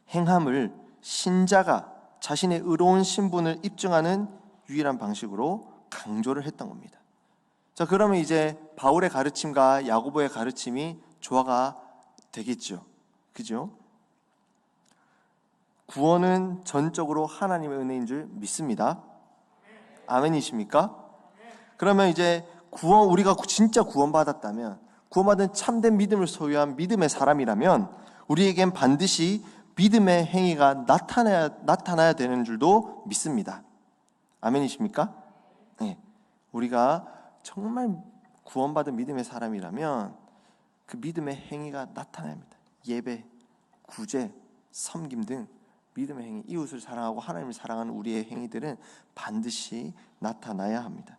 행함을 신자가 자신의 의로운 신분을 입증하는 유일한 방식으로 강조를 했던 겁니다. 자, 그러면 이제 바울의 가르침과 야고보의 가르침이 조화가 되겠죠. 그죠? 구원은 전적으로 하나님의 은혜인 줄 믿습니다. 아멘이십니까? 그러면 이제 우리가 진짜 구원받았다면, 구원받은 참된 믿음을 소유한 믿음의 사람이라면 우리에겐 반드시 믿음의 행위가 나타나야 되는 줄도 믿습니다. 아멘이십니까? 네. 우리가 정말 구원받은 믿음의 사람이라면 그 믿음의 행위가 나타나야 합니다. 예배, 구제, 섬김 등 믿음의 행위, 이웃을 사랑하고 하나님을 사랑하는 우리의 행위들은 반드시 나타나야 합니다.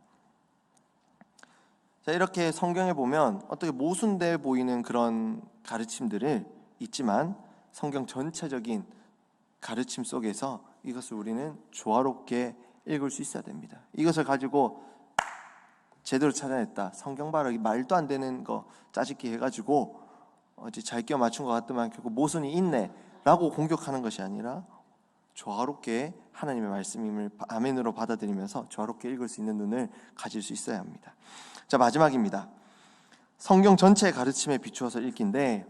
자, 이렇게 성경에 보면 어떻게 모순돼 보이는 그런 가르침들을 있지만 성경 전체적인 가르침 속에서 이것을 우리는 조화롭게 읽을 수 있어야 됩니다. 이것을 가지고 제대로 찾아냈다, 성경 바르기 말도 안 되는 거 짜집기 해가지고 잘 끼워 맞춘 것 같더만 결국 모순이 있네 라고 공격하는 것이 아니라 조화롭게 하나님의 말씀임을 아멘으로 받아들이면서 조화롭게 읽을 수 있는 눈을 가질 수 있어야 합니다. 자, 마지막입니다. 성경 전체의 가르침에 비추어서 읽기인데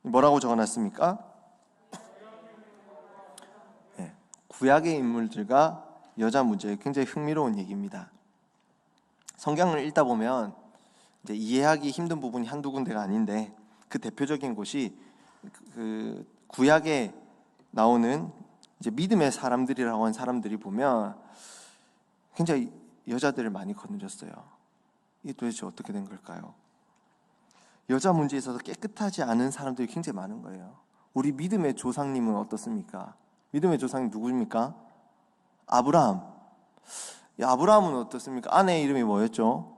뭐라고 적어놨습니까? 네, 구약의 인물들과 여자 문제, 굉장히 흥미로운 얘기입니다. 성경을 읽다 보면 이제 이해하기 힘든 부분이 한두 군데가 아닌데 그 대표적인 곳이 그 구약에 나오는 이제 믿음의 사람들이라고 하는 사람들이 보면 굉장히 여자들을 많이 거느렸어요. 이게 도대체 어떻게 된 걸까요? 여자 문제에 있어서 깨끗하지 않은 사람들이 굉장히 많은 거예요. 우리 믿음의 조상님은 어떻습니까? 믿음의 조상님 누구입니까? 아브라함. 아브라함은 어떻습니까? 아내의 이름이 뭐였죠?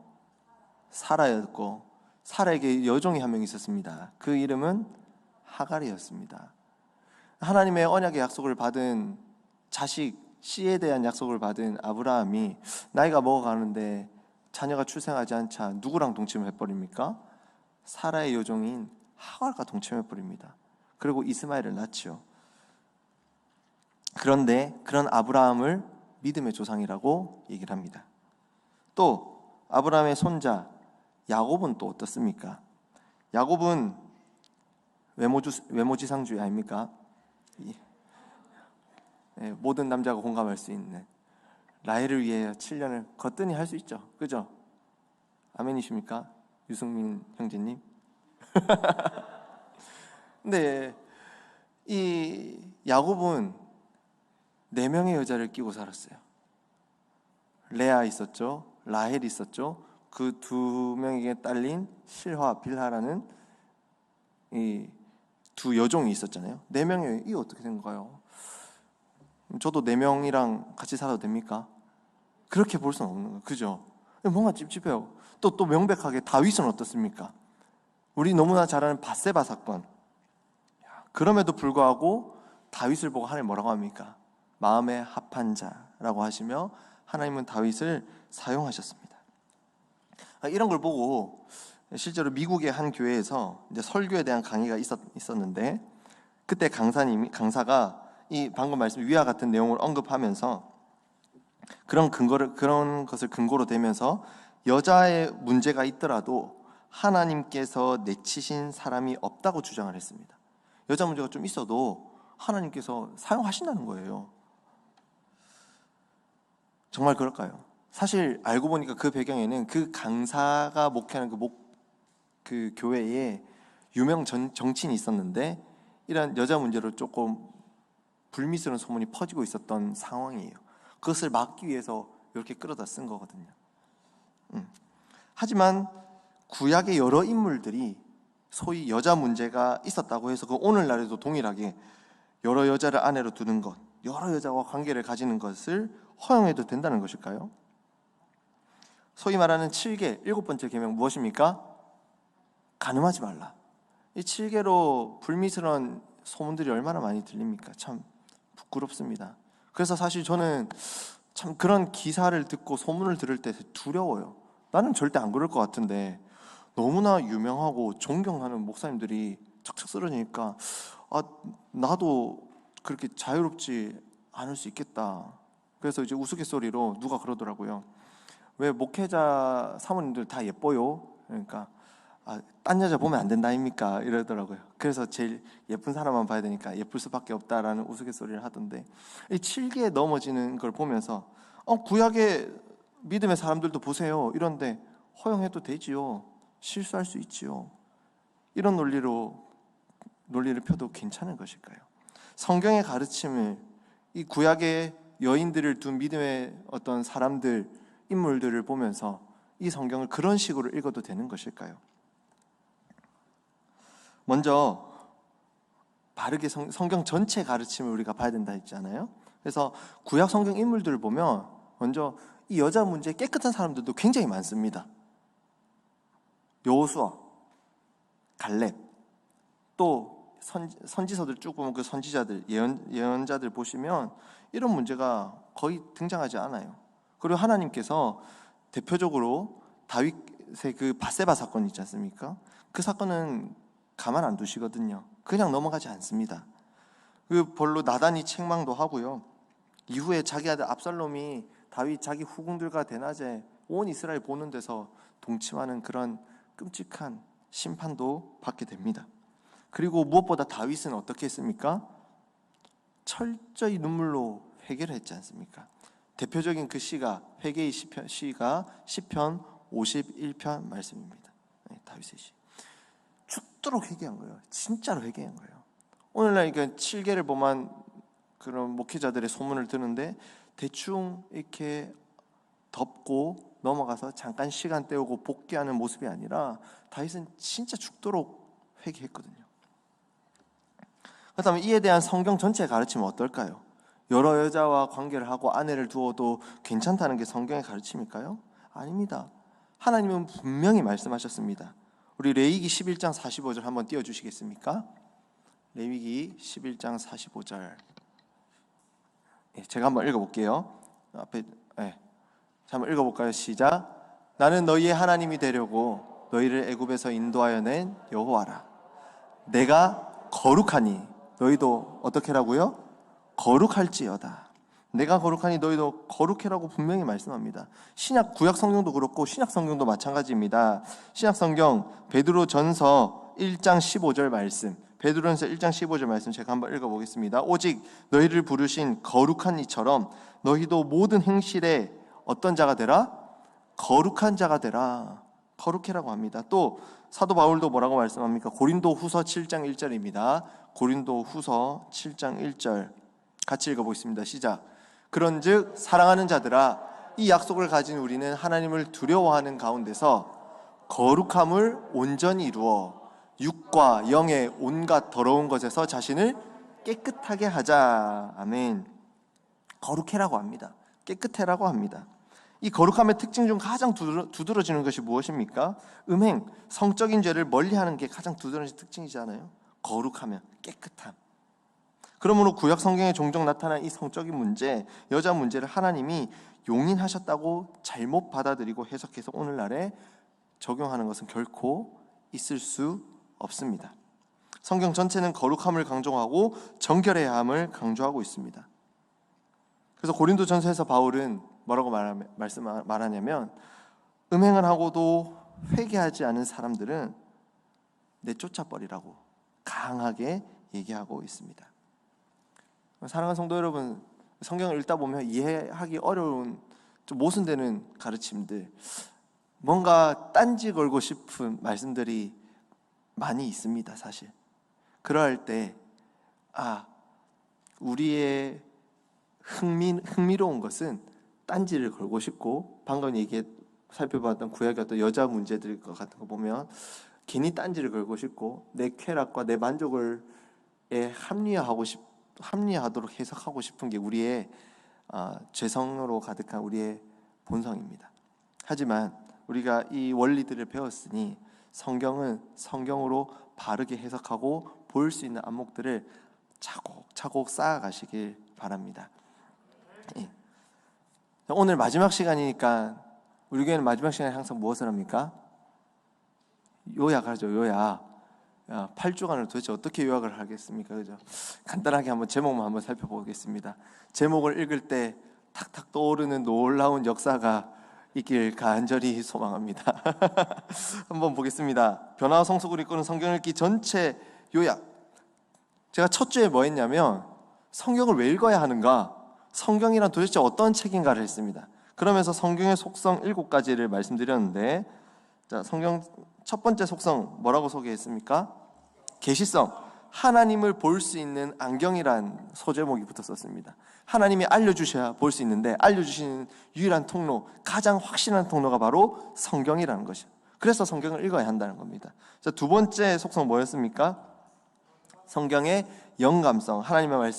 사라였고, 사라에게 여종이 한 명 있었습니다. 그 이름은 하갈이었습니다. 하나님의 언약의 약속을 받은 자식, 씨에 대한 약속을 받은 아브라함이 나이가 먹어가는데 자녀가 출생하지 않자 누구랑 동침을 해버립니까? 사라의 여종인 하갈과 동침해버립니다. 그리고 이스마엘을 낳지요. 그런데 그런 아브라함을 믿음의 조상이라고 얘기를 합니다. 또 아브라함의 손자 야곱은 또 어떻습니까? 야곱은 외모지상주의 아닙니까? 모든 남자가 공감할 수 있는 라헬을 위해 7년을 거뜬히 할 수 있죠. 그죠? 아멘이십니까? 유승민 형제님. 근데 이 야곱은 4명의 여자를 끼고 살았어요. 레아 있었죠. 라헬 있었죠. 그 2명에게 딸린 실화 빌하라는 이 2 여종이 있었잖아요. 4명이 이게 어떻게 된 거예요? 저도 4명이랑 같이 살아도 됩니까? 그렇게 볼 수는 없는 거예요. 그죠? 뭔가 찝찝해요. 또 명백하게 다윗은 어떻습니까? 우리 너무나 잘 아는 밧세바 사건. 그럼에도 불구하고 다윗을 보고 하나님 뭐라고 합니까? 마음에 합한 자라고 하시며 하나님은 다윗을 사용하셨습니다. 이런 걸 보고 실제로 미국의 한 교회에서 이제 설교에 대한 강의가 있었는데 그때 강사가 이 방금 말씀 위와 같은 내용을 언급하면서 그런 것을 근거로 대면서 여자의 문제가 있더라도 하나님께서 내치신 사람이 없다고 주장을 했습니다. 여자 문제가 좀 있어도 하나님께서 사용하신다는 거예요. 정말 그럴까요? 사실 알고 보니까 그 배경에는 그 강사가 목회하는 그 교회에 유명 정치인이 있었는데 이런 여자 문제로 조금 불미스러운 소문이 퍼지고 있었던 상황이에요. 그것을 막기 위해서 이렇게 끌어다 쓴 거거든요. 하지만 구약의 여러 인물들이 소위 여자 문제가 있었다고 해서 그 오늘날에도 동일하게 여러 여자를 아내로 두는 것, 여러 여자와 관계를 가지는 것을 허용해도 된다는 것일까요? 소위 말하는 7계, 7번째 계명 무엇입니까? 간음하지 말라. 이 7계로 불미스러운 소문들이 얼마나 많이 들립니까? 참 부끄럽습니다. 그래서 사실 저는 참 그런 기사를 듣고 소문을 들을 때 두려워요. 나는 절대 안 그럴 것 같은데 너무나 유명하고 존경하는 목사님들이 착착 쓰러지니까 나도 그렇게 자유롭지 않을 수 있겠다. 그래서 이제 우스갯소리로 누가 그러더라고요. 왜 목회자 사모님들 다 예뻐요? 그러니까 딴 여자 보면 안 된다입니까? 이러더라고요. 그래서 제일 예쁜 사람만 봐야 되니까 예쁠 수밖에 없다라는 우스갯소리를 하던데 이 7기에 넘어지는 걸 보면서 구약의 믿음의 사람들도 보세요. 이런데 허용해도 되지요. 실수할 수 있지요. 이런 논리를 펴도 괜찮은 것일까요? 성경의 가르침을 이 구약의 여인들을 둔 믿음의 어떤 사람들, 인물들을 보면서 이 성경을 그런 식으로 읽어도 되는 것일까요? 먼저 바르게 성경 전체 가르침을 우리가 봐야 된다 했잖아요. 그래서 구약 성경 인물들을 보면 먼저 이 여자 문제 깨끗한 사람들도 굉장히 많습니다. 여호수아, 갈렙, 또 선지서들 쭉 보면 그 선지자들, 예언자들 보시면 이런 문제가 거의 등장하지 않아요. 그리고 하나님께서 대표적으로 다윗의 그 밧세바 사건 있지 않습니까? 그 사건은 가만 안 두시거든요. 그냥 넘어가지 않습니다. 그 별로 나단이 책망도 하고요. 이후에 자기 아들 압살롬이 다윗 자기 후궁들과 대낮에 온 이스라엘 보는 데서 동침하는 그런 끔찍한 심판도 받게 됩니다. 그리고 무엇보다 다윗은 어떻게 했습니까? 철저히 눈물로 회개를 했지 않습니까? 대표적인 그 시가 회개의 시가 시편 51편 말씀입니다. 다윗의 시. 죽도록 회개한 거예요. 진짜로 회개한 거예요. 오늘날 이게 7개를 범한 그런 목회자들의 소문을 듣는데 대충 이렇게 덮고 넘어가서 잠깐 시간 때우고 복귀하는 모습이 아니라 다윗은 진짜 죽도록 회개했거든요. 그렇다면 이에 대한 성경 전체의 가르침은 어떨까요? 여러 여자와 관계를 하고 아내를 두어도 괜찮다는 게 성경의 가르침일까요? 아닙니다. 하나님은 분명히 말씀하셨습니다. 우리 레위기 11장 45절 한번 띄워주시겠습니까? 레위기 11장 45절. 제가 한번 읽어볼게요. 앞에 한번 읽어볼까요? 시작. 나는 너희의 하나님이 되려고 너희를 애굽에서 인도하여 낸 여호와라. 내가 거룩하니 너희도 어떻게라고요? 거룩할지어다. 내가 거룩하니 너희도 거룩해라고 분명히 말씀합니다. 신약 구약 성경도 그렇고 신약 성경도 마찬가지입니다. 신약 성경 베드로전서 1장 15절 말씀, 베드로전서 1장 15절 말씀 제가 한번 읽어보겠습니다. 오직 너희를 부르신 거룩한 이처럼 너희도 모든 행실에 어떤 자가 되라? 거룩한 자가 되라. 거룩해라고 합니다. 또 사도 바울도 뭐라고 말씀합니까? 고린도 후서 7장 1절입니다. 고린도 후서 7장 1절 같이 읽어보겠습니다. 시작. 그런즉 사랑하는 자들아, 이 약속을 가진 우리는 하나님을 두려워하는 가운데서 거룩함을 온전히 이루어 육과 영의 온갖 더러운 것에서 자신을 깨끗하게 하자. 아멘. 거룩해라고 합니다. 깨끗해라고 합니다. 이 거룩함의 특징 중 가장 두드러지는 것이 무엇입니까? 음행, 성적인 죄를 멀리하는 게 가장 두드러지는 특징이잖아요. 거룩하면 깨끗함. 그러므로 구약 성경에 종종 나타난 이 성적인 문제, 여자 문제를 하나님이 용인하셨다고 잘못 받아들이고 해석해서 오늘날에 적용하는 것은 결코 있을 수 없습니다. 성경 전체는 거룩함을 강조하고 정결해야 함을 강조하고 있습니다. 그래서 고린도전서에서 바울은 뭐라고 말하냐면 음행을 하고도 회개하지 않은 사람들은 내쫓아버리라고 강하게 얘기하고 있습니다. 사랑하는 성도 여러분, 성경을 읽다 보면 이해하기 어려운 좀 모순되는 가르침들, 뭔가 딴지 걸고 싶은 말씀들이 많이 있습니다. 사실 그럴 때 우리의 흥미로운 것은 딴지를 걸고 싶고, 방금 살펴봤던 구약의 어떤 여자 문제들 같은 거 보면 괜히 딴지를 걸고 싶고 내 쾌락과 내 만족을 합리화하도록 해석하고 싶은 게 우리의 죄성으로 가득한 우리의 본성입니다. 하지만 우리가 이 원리들을 배웠으니 성경은 성경으로 바르게 해석하고 볼 수 있는 안목들을 차곡차곡 쌓아가시길 바랍니다. 오늘 마지막 시간이니까 우리 교회는 마지막 시간에 항상 무엇을 합니까? 요약하죠. 요약. 8주간을 도대체 어떻게 요약을 하겠습니까? 그죠? 간단하게 한번 제목만 한번 살펴보겠습니다. 제목을 읽을 때 탁탁 떠오르는 놀라운 역사가 있길 간절히 소망합니다. 한번 보겠습니다. 변화와 성숙을 이끄는 성경 읽기 전체 요약. 제가 첫 주에 뭐 했냐면 성경을 왜 읽어야 하는가? 성경이란 도대체 어떤 책인가를 했습니다. 그러면서 성경의 속성 7가지를 말씀드렸는데, 자, 성경 첫 번째 속성 뭐라고 소개했습니까? 계시성. 하나님을 볼 수 있는 안경이란 소제목이 붙었었습니다. 하나님이 알려주셔야 볼 수 있는데 알려주시는 유일한 통로, 가장 확실한 통로가 바로 성경이라는 것이죠. 그래서 성경을 읽어야 한다는 겁니다. 자, 두 번째 속성 뭐였습니까? 성경의 영감성. 하나님의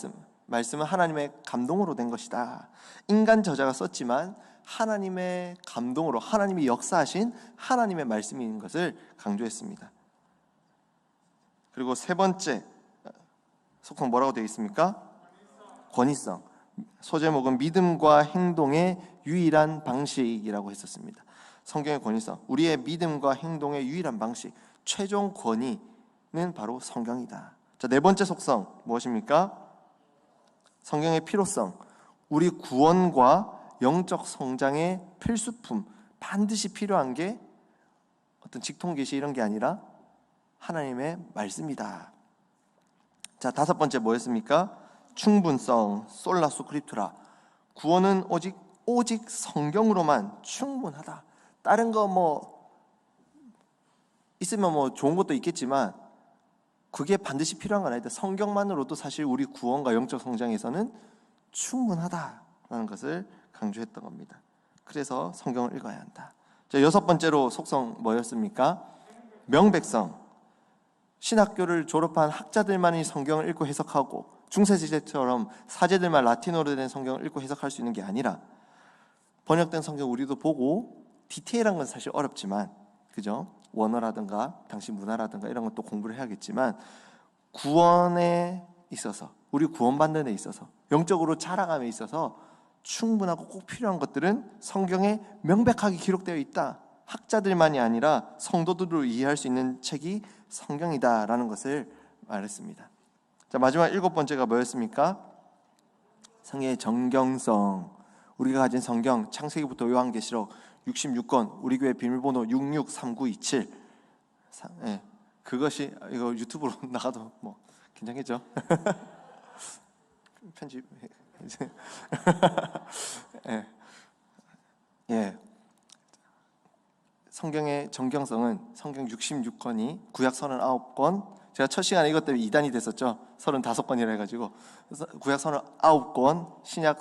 말씀은 하나님의 감동으로 된 것이다. 인간 저자가 썼지만 하나님의 감동으로 하나님이 역사하신 하나님의 말씀인 것을 강조했습니다. 그리고 세 번째 속성 뭐라고 되어 있습니까? 권위성. 소제목은 믿음과 행동의 유일한 방식이라고 했었습니다. 성경의 권위성, 우리의 믿음과 행동의 유일한 방식, 최종 권위는 바로 성경이다. 자, 네 번째 속성 무엇입니까? 성경의 필요성. 우리 구원과 영적 성장의 필수품, 반드시 필요한 게 어떤 직통계시 이런 게 아니라 하나님의 말씀이다. 자, 다섯 번째 뭐였습니까? 충분성, 솔라 스크립투라. 구원은 오직 성경으로만 충분하다. 다른 거 뭐 있으면 뭐 좋은 것도 있겠지만 그게 반드시 필요한 건 아니다. 성경만으로도 사실 우리 구원과 영적 성장에서는 충분하다라는 것을 강조했던 겁니다. 그래서 성경을 읽어야 한다. 자, 여섯 번째로 속성 뭐였습니까? 명백성. 신학교를 졸업한 학자들만이 성경을 읽고 해석하고 중세시대처럼 사제들만 라틴어로 된 성경을 읽고 해석할 수 있는 게 아니라 번역된 성경 우리도 보고 디테일한 건 사실 어렵지만, 그죠? 원어라든가 당시 문화라든가 이런 것도 공부를 해야겠지만 구원에 있어서, 우리 구원받는 데 있어서, 영적으로 자라감에 있어서 충분하고 꼭 필요한 것들은 성경에 명백하게 기록되어 있다. 학자들만이 아니라 성도들도 이해할 수 있는 책이 성경이다라는 것을 말했습니다. 자, 마지막 일곱 번째가 뭐였습니까? 성경의 정경성. 우리가 가진 성경, 창세기부터 요한계시록 66권, 우리 교회 비밀번호 663927. 예, 그것이 이거 유튜브로 나가도 뭐 괜찮겠죠? 편집. 예. 예. 성경의 정경성은 성경 66권이 구약 39권, 제가 첫 시간에 이것 때문에 2단이 됐었죠. 35권이라 해가지고 구약 39권, 신약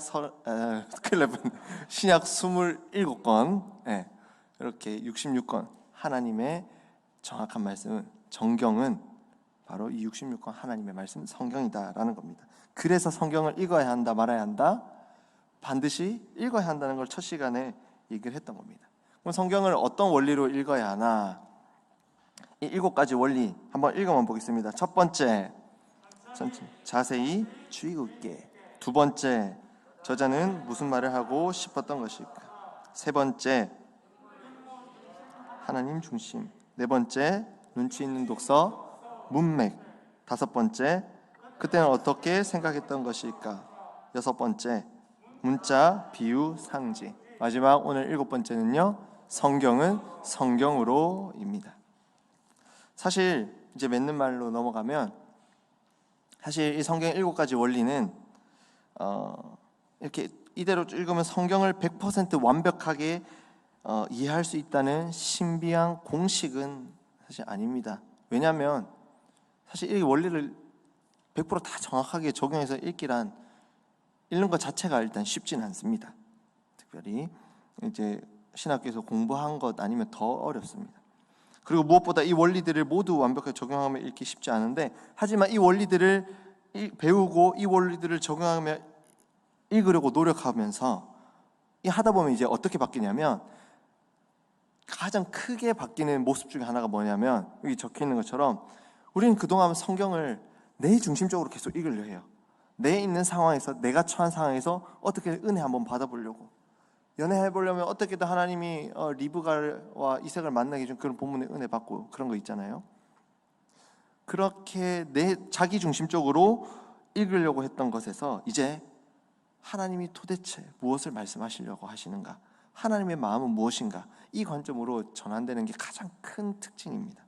신약 27권, 예, 이렇게 66권 하나님의 정확한 말씀은, 정경은 바로 이 66권 하나님의 말씀 성경이다라는 겁니다. 그래서 성경을 읽어야 한다, 말아야 한다, 반드시 읽어야 한다는 걸 첫 시간에 얘기를 했던 겁니다. 그럼 성경을 어떤 원리로 읽어야 하나? 이 7가지 원리 한번 읽어만 보겠습니다. 첫 번째, 자세히 주의 깊게. 두 번째, 저자는 무슨 말을 하고 싶었던 것일까? 세 번째, 하나님 중심. 네 번째, 눈치 있는 독서, 문맥. 다섯 번째, 그때는 어떻게 생각했던 것일까? 여섯 번째, 문자, 비유, 상징. 마지막 오늘 7번째는요, 성경은 성경으로입니다. 사실 이제 맺는 말로 넘어가면, 사실 이 성경의 7가지 원리는 이렇게 이대로 읽으면 성경을 100% 완벽하게 이해할 수 있다는 신비한 공식은 사실 아닙니다. 왜냐하면 사실 이 원리를 100% 다 정확하게 적용해서 읽기란, 읽는 것 자체가 일단 쉽지는 않습니다. 특별히 이제 신학교에서 공부한 것 아니면 더 어렵습니다. 그리고 무엇보다 이 원리들을 모두 완벽하게 적용하면 읽기 쉽지 않은데, 하지만 이 원리들을 배우고 이 원리들을 적용하며 읽으려고 노력하면서 이 하다 보면 이제 어떻게 바뀌냐면, 가장 크게 바뀌는 모습 중에 하나가 뭐냐면, 여기 적혀 있는 것처럼 우리는 그동안 성경을 내 중심적으로 계속 읽으려 해요. 내 있는 상황에서, 내가 처한 상황에서 어떻게 은혜 한번 받아보려고, 연애해보려면 어떻게든 하나님이 리브가와 이삭을 만나게 해준 그런 본문의 은혜 받고 그런 거 있잖아요. 그렇게 내 자기 중심적으로 읽으려고 했던 것에서 이제 하나님이 도대체 무엇을 말씀하시려고 하시는가, 하나님의 마음은 무엇인가, 이 관점으로 전환되는 게 가장 큰 특징입니다.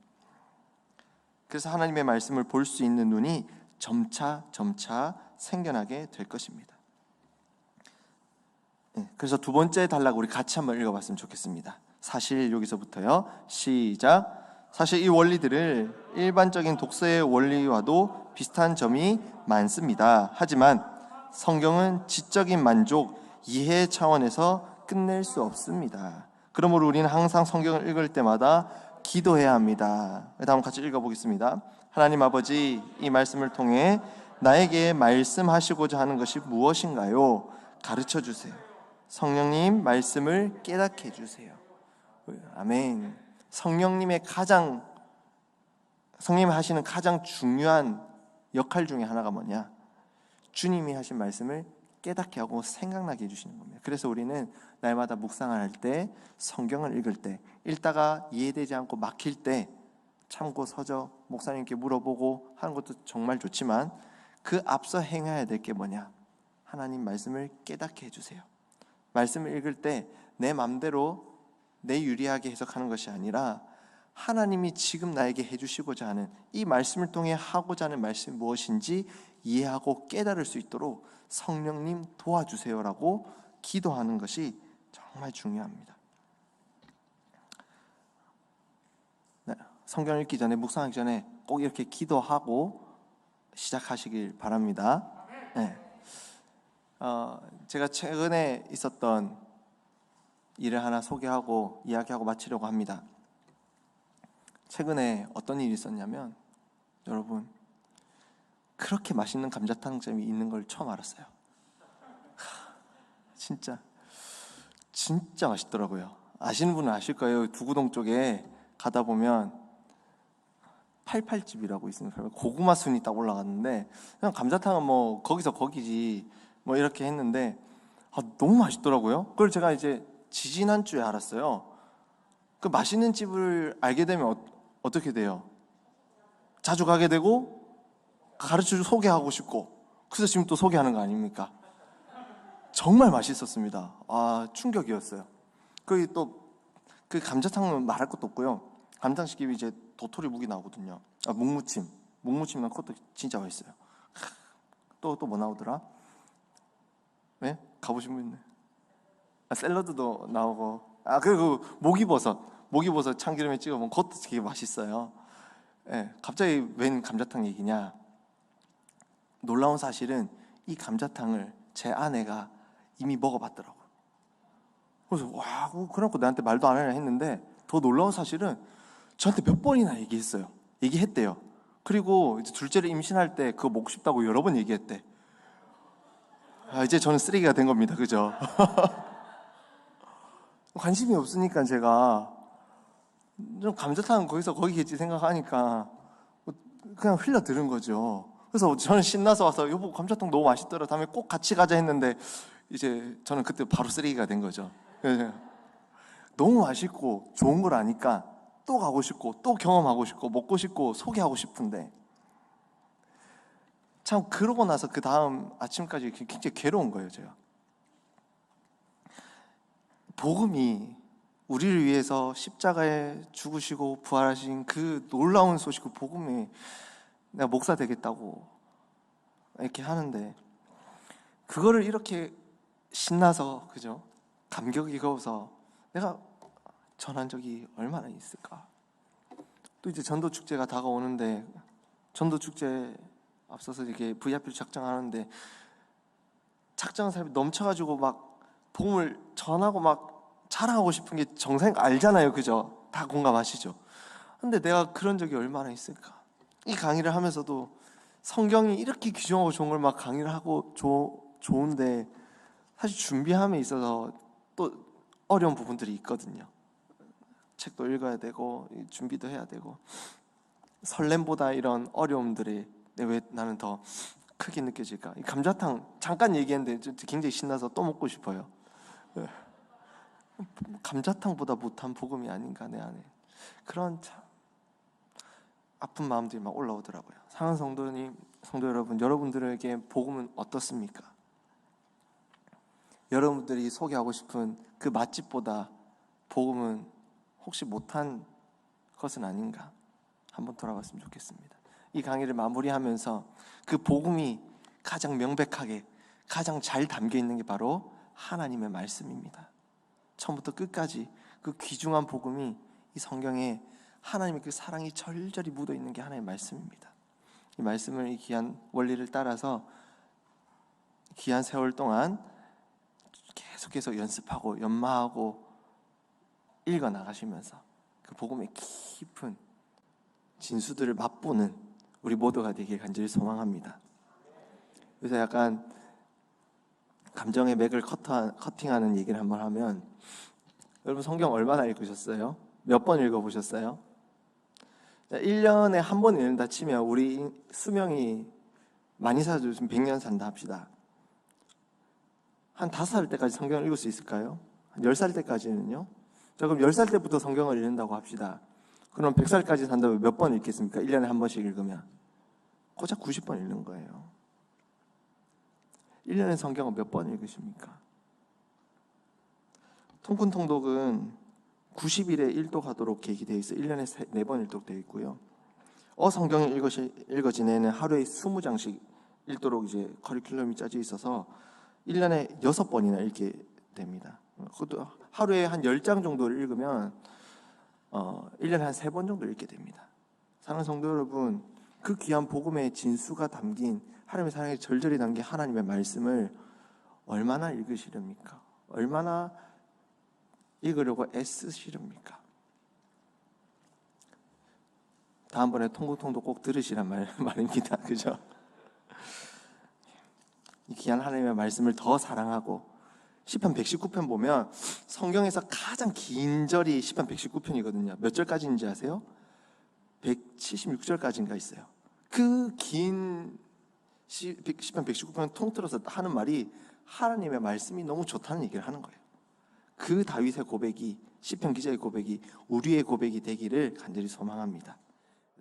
그래서 하나님의 말씀을 볼 수 있는 눈이 점차 생겨나게 될 것입니다. 그래서 두 번째 단락 우리 같이 한번 읽어봤으면 좋겠습니다. 사실 여기서부터요. 시작. 사실 이 원리들을 일반적인 독서의 원리와도 비슷한 점이 많습니다. 하지만 성경은 지적인 만족, 이해 차원에서 끝낼 수 없습니다. 그러므로 우리는 항상 성경을 읽을 때마다 기도해야 합니다. 다음 같이 읽어보겠습니다. 하나님 아버지, 이 말씀을 통해 나에게 말씀하시고자 하는 것이 무엇인가요? 가르쳐 주세요. 성령님 말씀을 깨닫게 해주세요. 아멘. 성령님이 하시는 가장 중요한 역할 중에 하나가 뭐냐? 주님이 하신 말씀을 깨닫게 하고 생각나게 해주시는 겁니다. 그래서 우리는 날마다 묵상을 할 때, 성경을 읽을 때, 읽다가 이해되지 않고 막힐 때 참고 서적 목사님께 물어보고 하는 것도 정말 좋지만, 그 앞서 행해야 될 게 뭐냐? 하나님 말씀을 깨닫게 해주세요. 말씀을 읽을 때 내 맘대로 내 유리하게 해석하는 것이 아니라, 하나님이 지금 나에게 해주시고자 하는, 이 말씀을 통해 하고자 하는 말씀이 무엇인지 이해하고 깨달을 수 있도록 성령님 도와주세요라고 기도하는 것이 정말 중요합니다. 네, 성경 읽기 전에, 묵상하기 전에 꼭 이렇게 기도하고 시작하시길 바랍니다. 네. 제가 최근에 있었던 일을 하나 소개하고 이야기하고 마치려고 합니다. 최근에 어떤 일이 있었냐면, 여러분, 그렇게 맛있는 감자탕점이 있는 걸 처음 알았어요. 진짜 맛있더라고요. 아시는 분은 아실 거예요. 두구동 쪽에 가다 보면 88집이라고 있습니다. 고구마 순이 딱 올라갔는데, 그냥 감자탕은 뭐 거기서 거기지 뭐 이렇게 했는데, 너무 맛있더라고요. 그걸 제가 이제 지지난주에 알았어요. 그 맛있는 집을 알게 되면 어떻게 돼요? 자주 가게 되고 가르쳐 소개하고 싶고, 그래서 지금 또 소개하는 거 아닙니까? 정말 맛있었습니다. 충격이었어요. 그 또 그 감자탕은 말할 것도 없고요. 감자탕 시키면 이제 도토리 묵이 나오거든요. 묵무침이랑 그것도 진짜 맛있어요. 또 뭐 나오더라? 네? 가보신 분 있네. 샐러드도 나오고, 그리고 목이버섯 참기름에 찍어 먹으면 그것도 되게 맛있어요. 네, 갑자기 웬 감자탕 얘기냐? 놀라운 사실은 이 감자탕을 제 아내가 이미 먹어봤더라고요. 그래서 그래갖고 나한테 말도 안 하려 했는데, 더 놀라운 사실은 저한테 몇 번이나 얘기했대요. 그리고 이제 둘째를 임신할 때 그거 먹고 싶다고 여러 번 얘기했대. 이제 저는 쓰레기가 된 겁니다. 그죠? 관심이 없으니까 제가 좀 감자탕은 거기서 거기겠지 생각하니까 그냥 흘려들은 거죠. 그래서 저는 신나서 와서 여보 감자탕 너무 맛있더라, 다음에 꼭 같이 가자 했는데, 이제 저는 그때 바로 쓰레기가 된 거죠. 너무 맛있고 좋은 걸 아니까 또 가고 싶고 또 경험하고 싶고 먹고 싶고 소개하고 싶은데, 참 그러고 나서 그 다음 아침까지 굉장히 괴로운 거예요. 제가 복음이 우리를 위해서 십자가에 죽으시고 부활하신 그 놀라운 소식, 그 복음이 내가 목사 되겠다고 이렇게 하는데, 그거를 이렇게 신나서, 그죠? 감격이 거워서 내가 전한 적이 얼마나 있을까? 또 이제 전도 축제가 다가오는데, 전도 축제 앞서서 이렇게 VIP를 작정하는데, 작정한 사람이 넘쳐가지고 막 복음을 전하고 막 자랑하고 싶은 게 정상인 거 알잖아요. 그죠? 다 공감하시죠? 근데 내가 그런 적이 얼마나 있을까? 이 강의를 하면서도 성경이 이렇게 귀중하고 좋은 걸 막 강의를 하고 좋은데, 사실 준비함에 있어서 또 어려운 부분들이 있거든요. 책도 읽어야 되고 준비도 해야 되고, 설렘보다 이런 어려움들이 왜 나는 더 크게 느껴질까? 이 감자탕 잠깐 얘기했는데 굉장히 신나서 또 먹고 싶어요. 감자탕보다 못한 복음이 아닌가, 내 안에. 그런 참 아픈 마음들이 막 올라오더라고요. 사랑하는 성도 여러분, 여러분들에게 복음은 어떻습니까? 여러분들이 소개하고 싶은 그 맛집보다 복음은 혹시 못한 것은 아닌가? 한번 돌아봤으면 좋겠습니다. 이 강의를 마무리하면서 그 복음이 가장 명백하게, 가장 잘 담겨 있는 게 바로 하나님의 말씀입니다. 처음부터 끝까지 그 귀중한 복음이 이 성경에 하나님의 그 사랑이 절절히 묻어 있는 게 하나님의 말씀입니다. 이 말씀을, 이 귀한 원리를 따라서 귀한 세월 동안 계속해서 연습하고 연마하고 읽어 나가시면서 그 복음의 깊은 진수들을 맛보는 우리 모두가 되길 간절히 소망합니다. 그래서 약간 감정의 맥을 커팅하는 얘기를 한번 하면, 여러분 성경 얼마나 읽으셨어요? 몇 번 읽어보셨어요? 1년에 한 번 읽는다 치면 우리 수명이 많이 살아도 지금 100년 산다 합시다. 한 5살 때까지 성경을 읽을 수 있을까요? 한 10살 때까지는요? 자, 그럼 10살 때부터 성경을 읽는다고 합시다. 그럼 100살까지 산다면 몇 번 읽겠습니까? 1년에 한 번씩 읽으면 고작 90번 읽는 거예요. 1년에 성경을 몇 번 읽으십니까? 통큰통독은 90일에 일독하도록 계기되어 있어 1년에 4번 일독되어 있고요. 성경을 읽어지내는 하루에 20장씩 읽도록 이제 커리큘럼이 짜져 있어서 1년에 6번이나 읽게 됩니다. 그것도 하루에 한 10장 정도를 읽으면 1년에 한 3번 정도 읽게 됩니다. 사랑하는 성도 여러분, 그 귀한 복음의 진수가 담긴 하나님의 사랑이 절절히 담긴 하나님의 말씀을 얼마나 읽으시렵니까? 얼마나 읽으려고 애쓰시렵니까? 다음번에 통곡통도 꼭 들으시란 말입니다. 그죠? 이 귀한 하나님의 말씀을 더 사랑하고, 시편 119편 보면 성경에서 가장 긴 절이 시편 119편이거든요. 몇 절까지인지 아세요? 176절까지인가 있어요. 그 긴 시편 119편 통틀어서 하는 말이 하나님의 말씀이 너무 좋다는 얘기를 하는 거예요. 그 다윗의 고백이, 시편 기자의 고백이 우리의 고백이 되기를 간절히 소망합니다.